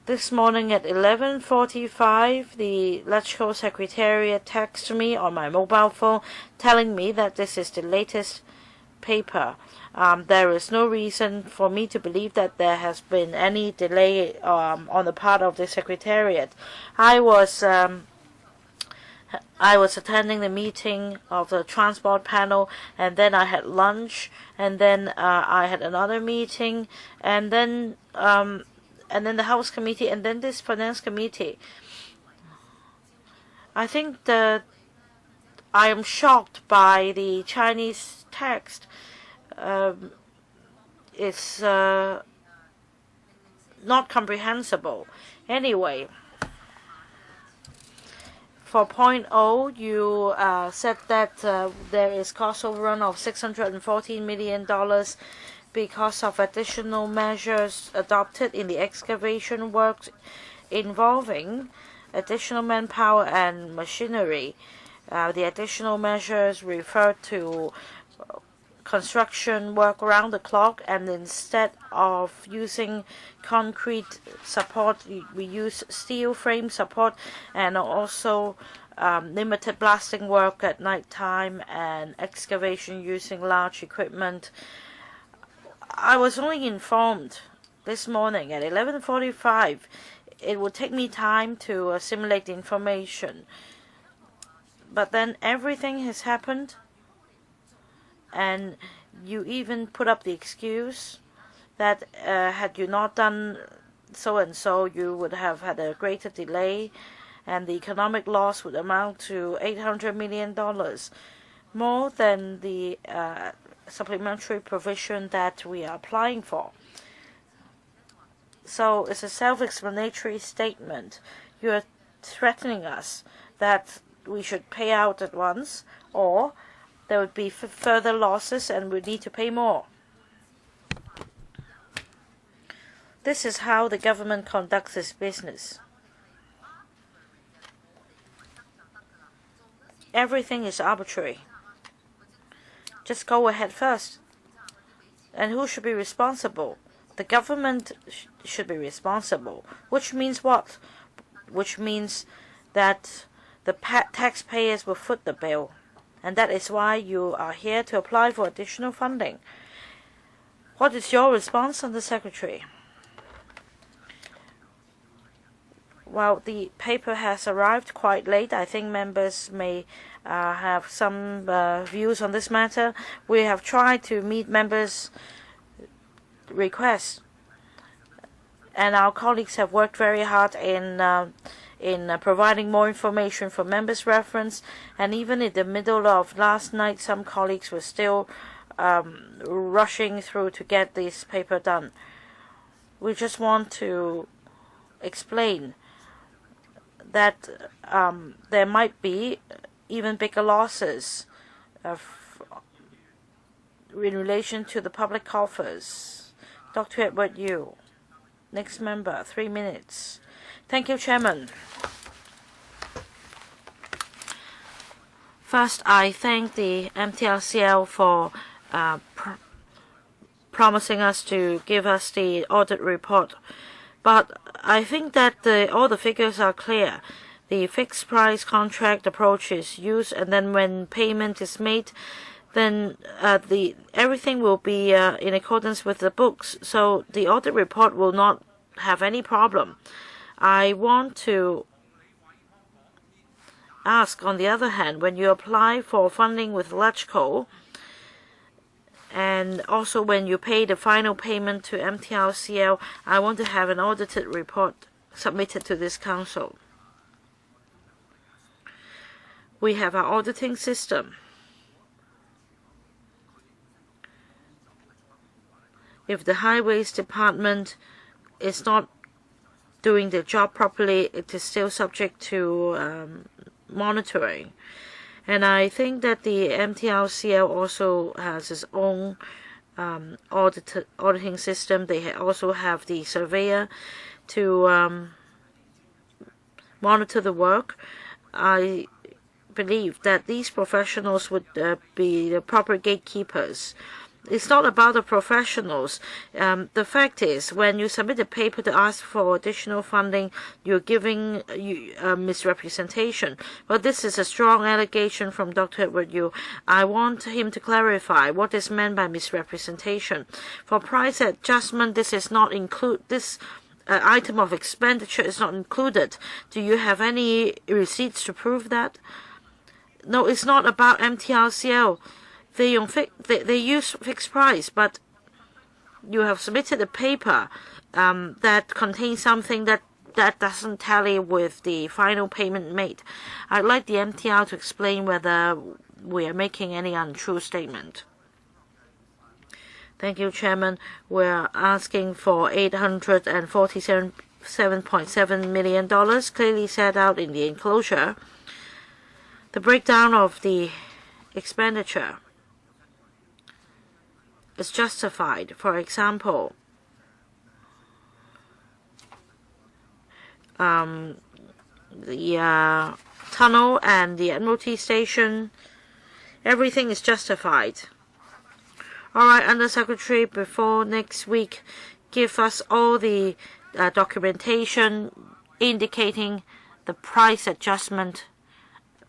This morning at 11:45, the electrical secretariat texted me on my mobile phone telling me that this is the latest paper. There is no reason for me to believe that there has been any delay on the part of the secretariat. I was attending the meeting of the transport panel, and then I had lunch, and then I had another meeting, and then the House Committee, and then this Finance Committee. I think that I am shocked by the Chinese text. is not comprehensible. Anyway, for point O, you said that there is cost overrun of $614 million because of additional measures adopted in the excavation works involving additional manpower and machinery. The additional measures refer to construction work around the clock, and instead of using concrete support, we use steel frame support, and also limited blasting work at night time and excavation using large equipment. I was only informed this morning at 11:45. It would take me time to assimilate the information, but then everything has happened, and you even put up the excuse that had you not done so and so, you would have had a greater delay, and the economic loss would amount to $800 million, more than the supplementary provision that we are applying for. So it's a self-explanatory statement. You are threatening us that we should pay out at once, or there would be further losses and we need to pay more. This is how the government conducts its business. Everything is arbitrary. Just go ahead first. And who should be responsible? The government should be responsible. Which means what? Which means that the taxpayers will foot the bill. And that is why you are here to apply for additional funding. What is your response, Under Secretary? Well, the paper has arrived quite late. I think members may have some views on this matter. We have tried to meet members' requests, and our colleagues have worked very hard in providing more information for members' reference. And even in the middle of last night, some colleagues were still rushing through to get this paper done. We just want to explain that there might be even bigger losses in relation to the public coffers. Dr. Edward Yu. Next member, 3 minutes. Thank you, Chairman. First, I thank the MTRCL for promising us to give us the audit report. But I think that all the figures are clear. The fixed price contract approach is used, and then when payment is made, then everything will be in accordance with the books. So the audit report will not have any problem. I want to ask, on the other hand, when you apply for funding with LegCo, and also when you pay the final payment to MTRCL, I want to have an audited report submitted to this council. We have our auditing system. If the Highways Department is not doing the job properly, it is still subject to monitoring. And I think that the MTRCL also has its own auditing system. They also have the surveyor to monitor the work. I believe that these professionals would be the proper gatekeepers. It's not about the professionals. The fact is, when you submit a paper to ask for additional funding, you're giving misrepresentation. But this is a strong allegation from Dr. Edward Yu. I want him to clarify what is meant by misrepresentation. For price adjustment, this is not this item of expenditure is not included. Do you have any receipts to prove that? No, it's not about MTRCL. They use fixed price, but you have submitted a paper that contains something that doesn't tally with the final payment made. I'd like the MTR to explain whether we are making any untrue statement. Thank you, Chairman. We're asking for $847.7 million, clearly set out in the enclosure. The breakdown of the expenditure is justified. For example, the tunnel and the Admiralty station, everything is justified. All right, Undersecretary, before next week, give us all the documentation indicating the price adjustment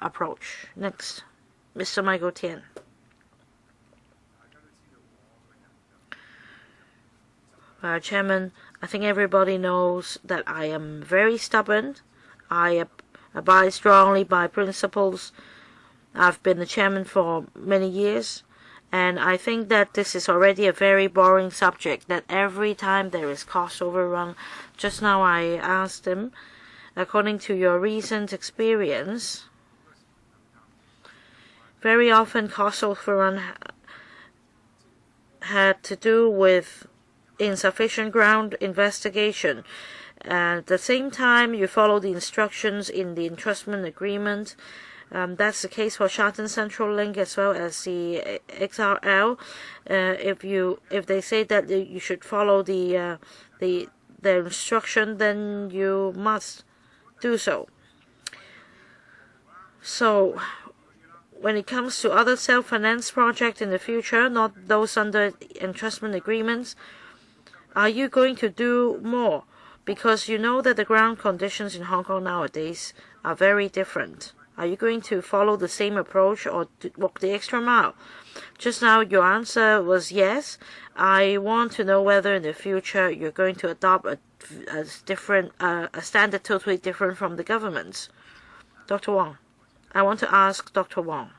approach. Next, Mr. Michael Tian. Chairman, I think everybody knows that I am very stubborn. I abide strongly by principles. I've been the chairman for many years, and I think that this is already a very boring subject, that every time there is cost overrun. Just now I asked him, according to your recent experience, very often cost overrun had to do with insufficient ground investigation. At the same time, you follow the instructions in the entrustment agreement. That's the case for Sharton Central Link as well as the XRL. If they say that you should follow the instruction, then you must do so. So, when it comes to other self-finance projects in the future, not those under entrustment agreements, are you going to do more? Because you know that the ground conditions in Hong Kong nowadays are very different. Are you going to follow the same approach or walk the extra mile? Just now your answer was yes. I want to know whether in the future you're going to adopt a standard totally different from the government's. Dr. Wong. I want to ask Dr. Wong.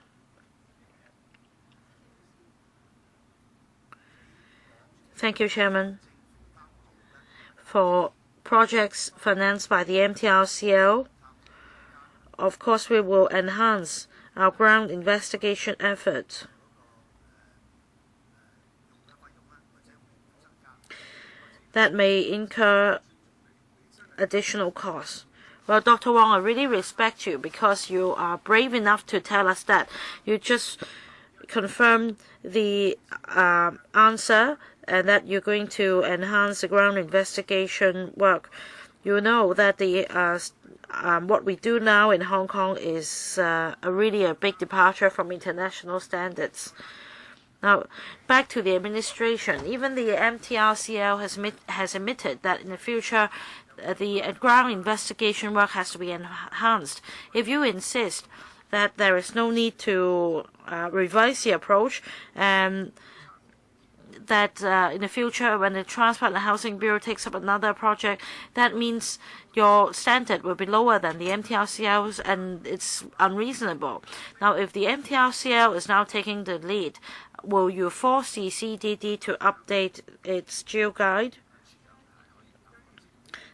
Thank you, Chairman. For projects financed by the MTRCL, of course we will enhance our ground investigation effort. That may incur additional costs. Well, Dr. Wong, I really respect you because you are brave enough to tell us that. You just confirmed the answer and that you're going to enhance the ground investigation work. You know that the what we do now in Hong Kong is really a big departure from international standards. Now, back to the administration. Even the MTRCL has admitted that in the future, the ground investigation work has to be enhanced. If you insist that there is no need to revise the approach, and that in the future, when the Transport and Housing Bureau takes up another project, that means your standard will be lower than the MTRCL's, and it's unreasonable. Now, if the MTRCL is now taking the lead, will you force the CDD to update its geo guide?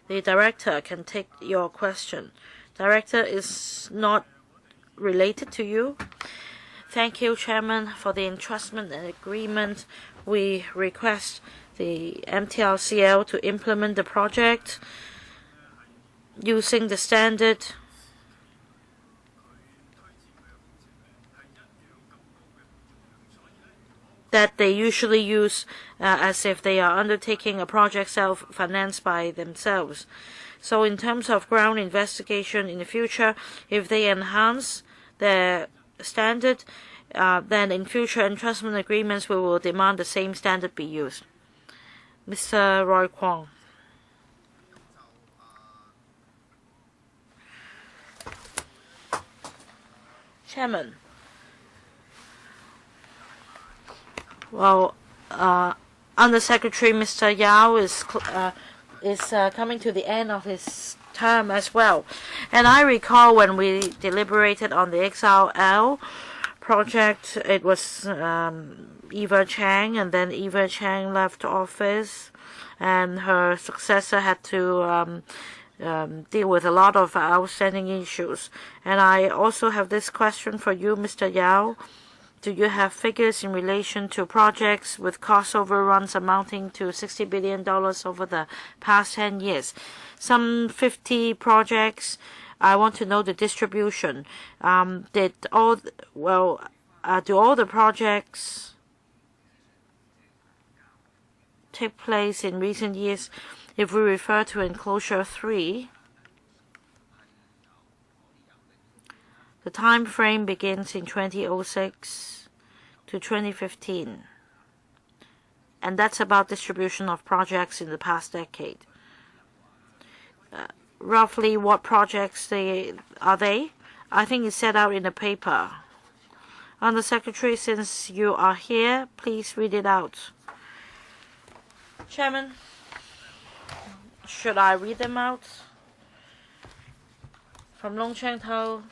The director can take your question. Director is not related to you. Thank you, Chairman, for the entrustment and agreement. We request the MTRCL to implement the project using the standard that they usually use as if they are undertaking a project self-financed by themselves. So in terms of ground investigation in the future, if they enhance their standard, then in future entrustment agreements we will demand the same standard be used. Mr. Roy Kwong. Chairman. Well, Undersecretary Mr. Yao is coming to the end of his term as well. And I recall when we deliberated on the XRL project, it was Eva Chang, and then Eva Chang left office, and her successor had to deal with a lot of outstanding issues. And I also have this question for you, Mr. Yao. Do you have figures in relation to projects with cost overruns amounting to $60 billion over the past 10 years? Some 50 projects. I want to know the distribution. Do all the projects take place in recent years? If we refer to enclosure 3, the time frame begins in 2006 to 2015. And that's about distribution of projects in the past decade. Roughly what projects are they? I think it's set out in the paper. Under Secretary, since you are here, please read it out. Chairman, should I read them out? From Longcheng-Tao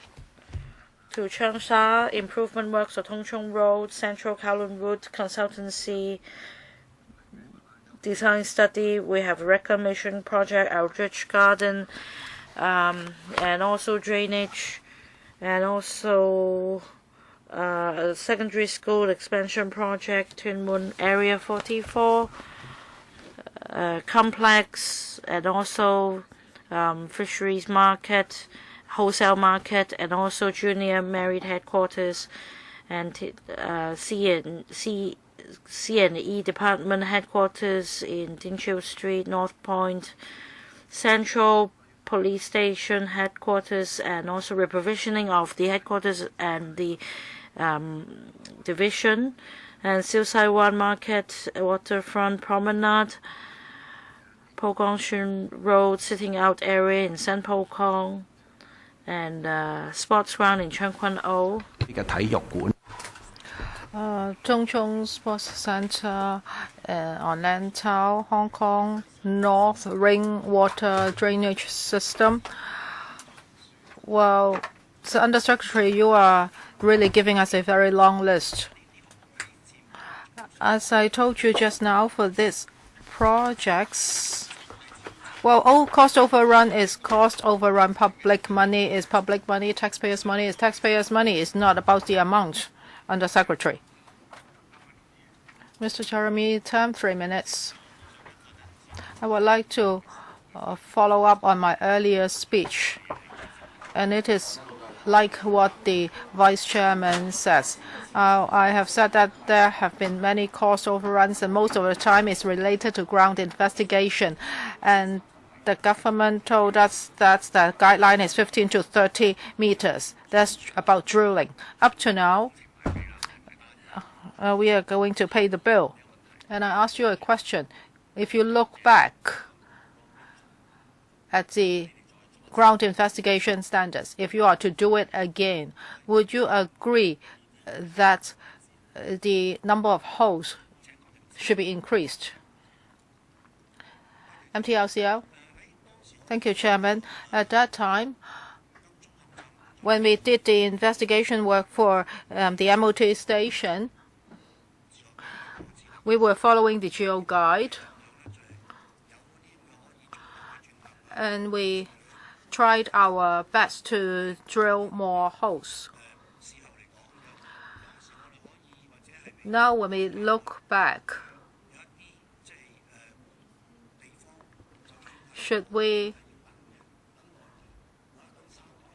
to Chengsha, improvement works of Tongchong Road, Central Kowloon Route, consultancy, design study. We have a reclamation project, Aldrich Garden, and also drainage, and also a secondary school expansion project, Twin Moon Area 44, complex, and also fisheries market, wholesale market, and also junior married headquarters, and C&E department headquarters in Dinchiu Street, North Point, Central Police Station headquarters, and also reprovisioning of the headquarters and the division, and Silsai-Wan Market, Waterfront Promenade, Pogongshun Road, sitting out area in San Pokong, and sports ground in Cheung Kwan O. Zhongchong Sports Center on Lantau, Hong Kong, North Ring Water Drainage System. Well, so Under Secretary, you are really giving us a very long list. As I told you just now, for these projects, well, all cost overrun is cost overrun. Public money is public money. Taxpayers' money is taxpayers' money. It's not about the amount. Under Secretary. Mr. Jeremy Tam, 3 minutes. I would like to follow up on my earlier speech, and it is like what the Vice Chairman says. I have said that there have been many cost overruns, and most of the time it's related to ground investigation. And the government told us that the guideline is 15 to 30 meters. That's about drilling. Up to now, we are going to pay the bill. And I ask you a question. If you look back at the ground investigation standards, if you are to do it again, would you agree that the number of holes should be increased? MTLCL? Thank you, Chairman. At that time, when we did the investigation work for the MOT station, we were following the geo guide, and we tried our best to drill more holes. Now, when we look back, should we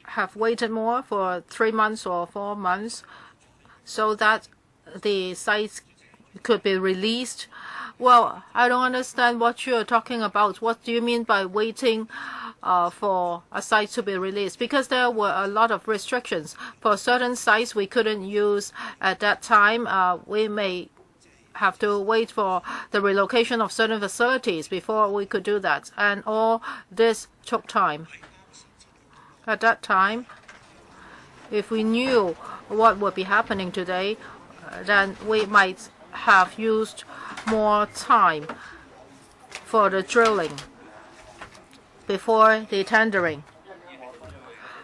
have waited more for 3 months or 4 months so that the sites could be released? Well, I don't understand what you're talking about. What do you mean by waiting for a site to be released? Because there were a lot of restrictions. For certain sites we couldn't use at that time. We may have to wait for the relocation of certain facilities before we could do that. And all this took time. At that time, if we knew what would be happening today, then we might have used more time for the drilling before the tendering.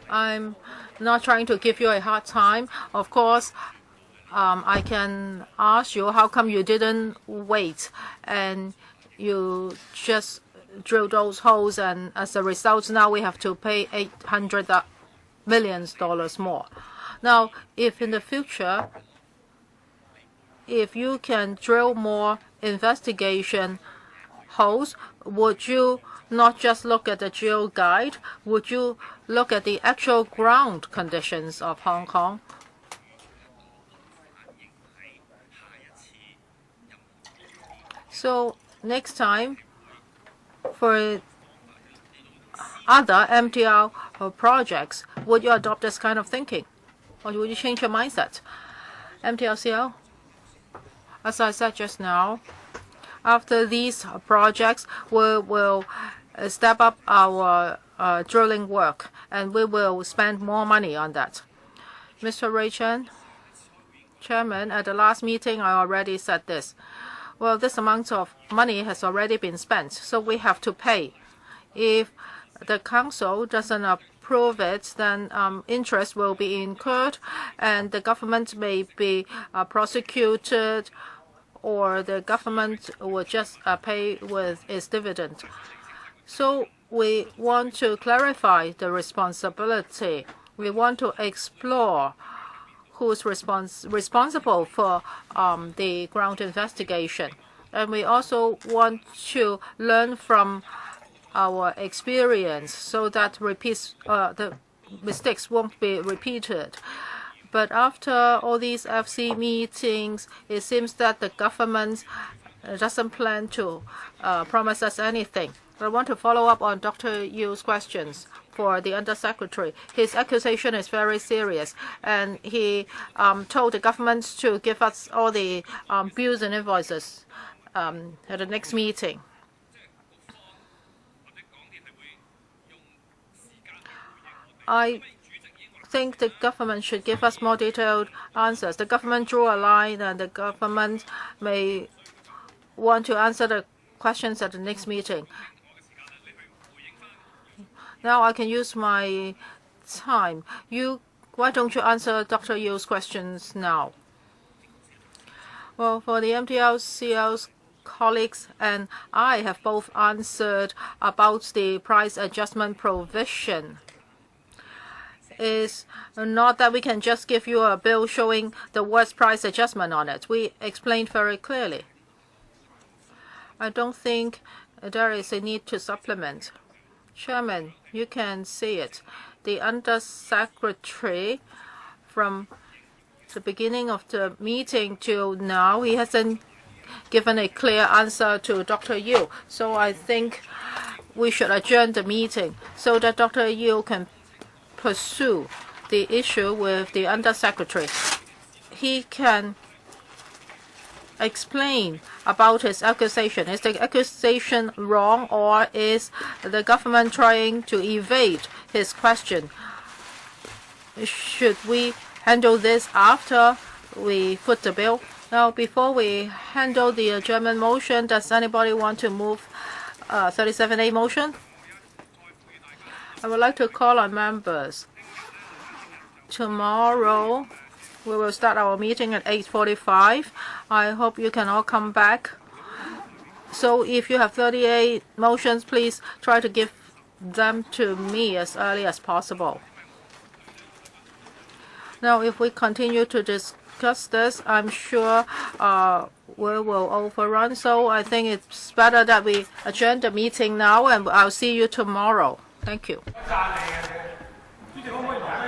I'm not trying to give you a hard time. Of course, I can ask you, how come you didn't wait and you just drill those holes, and as a result now we have to pay $800 million more. Now, if in the future if you can drill more investigation holes, would you not just look at the geo guide? Would you look at the actual ground conditions of Hong Kong? So next time, for other MTR projects, would you adopt this kind of thinking? Or would you change your mindset? MTLCL, as I said just now, after these projects, we will step up our drilling work, and we will spend more money on that. Mr. Ray Chen, Chairman, at the last meeting, I already said this. Well, this amount of money has already been spent, so we have to pay. If the council doesn't approve it, then interest will be incurred, and the government may be prosecuted, or the government will just pay with its dividend. So we want to clarify the responsibility. We want to explore who's responsible for the ground investigation. And we also want to learn from our experience so that the mistakes won't be repeated. But after all these FC meetings, it seems that the government doesn't plan to promise us anything. I want to follow up on Dr. Yu's questions for the Undersecretary. His accusation is very serious, and he told the government to give us all the bills and invoices at the next meeting. I think the government should give us more detailed answers. The government drew a line, and the government may want to answer the questions at the next meeting. Now I can use my time. Why don't you answer Dr. Yu's questions now? Well, for the MTLCL's colleagues and I have both answered about the price adjustment provision. It's not that we can just give you a bill showing the worst price adjustment on it. We explained very clearly. I don't think there is a need to supplement. Chairman, you can see it. The Undersecretary, from the beginning of the meeting till now, he hasn't given a clear answer to Dr. Yu. So I think we should adjourn the meeting so that Dr. Yu can pursue the issue with the Undersecretary. He can explain about his accusation. Is the accusation wrong, or is the government trying to evade his question? Should we handle this after we put the bill? Now, before we handle the adjournment motion, does anybody want to move 37A motion? I would like to call on members. Tomorrow, we will start our meeting at 8:45. I hope you can all come back. So if you have 38 motions, please try to give them to me as early as possible. Now, if we continue to discuss this, I'm sure we will overrun. So I think it's better that we adjourn the meeting now, and I'll see you tomorrow. Thank you.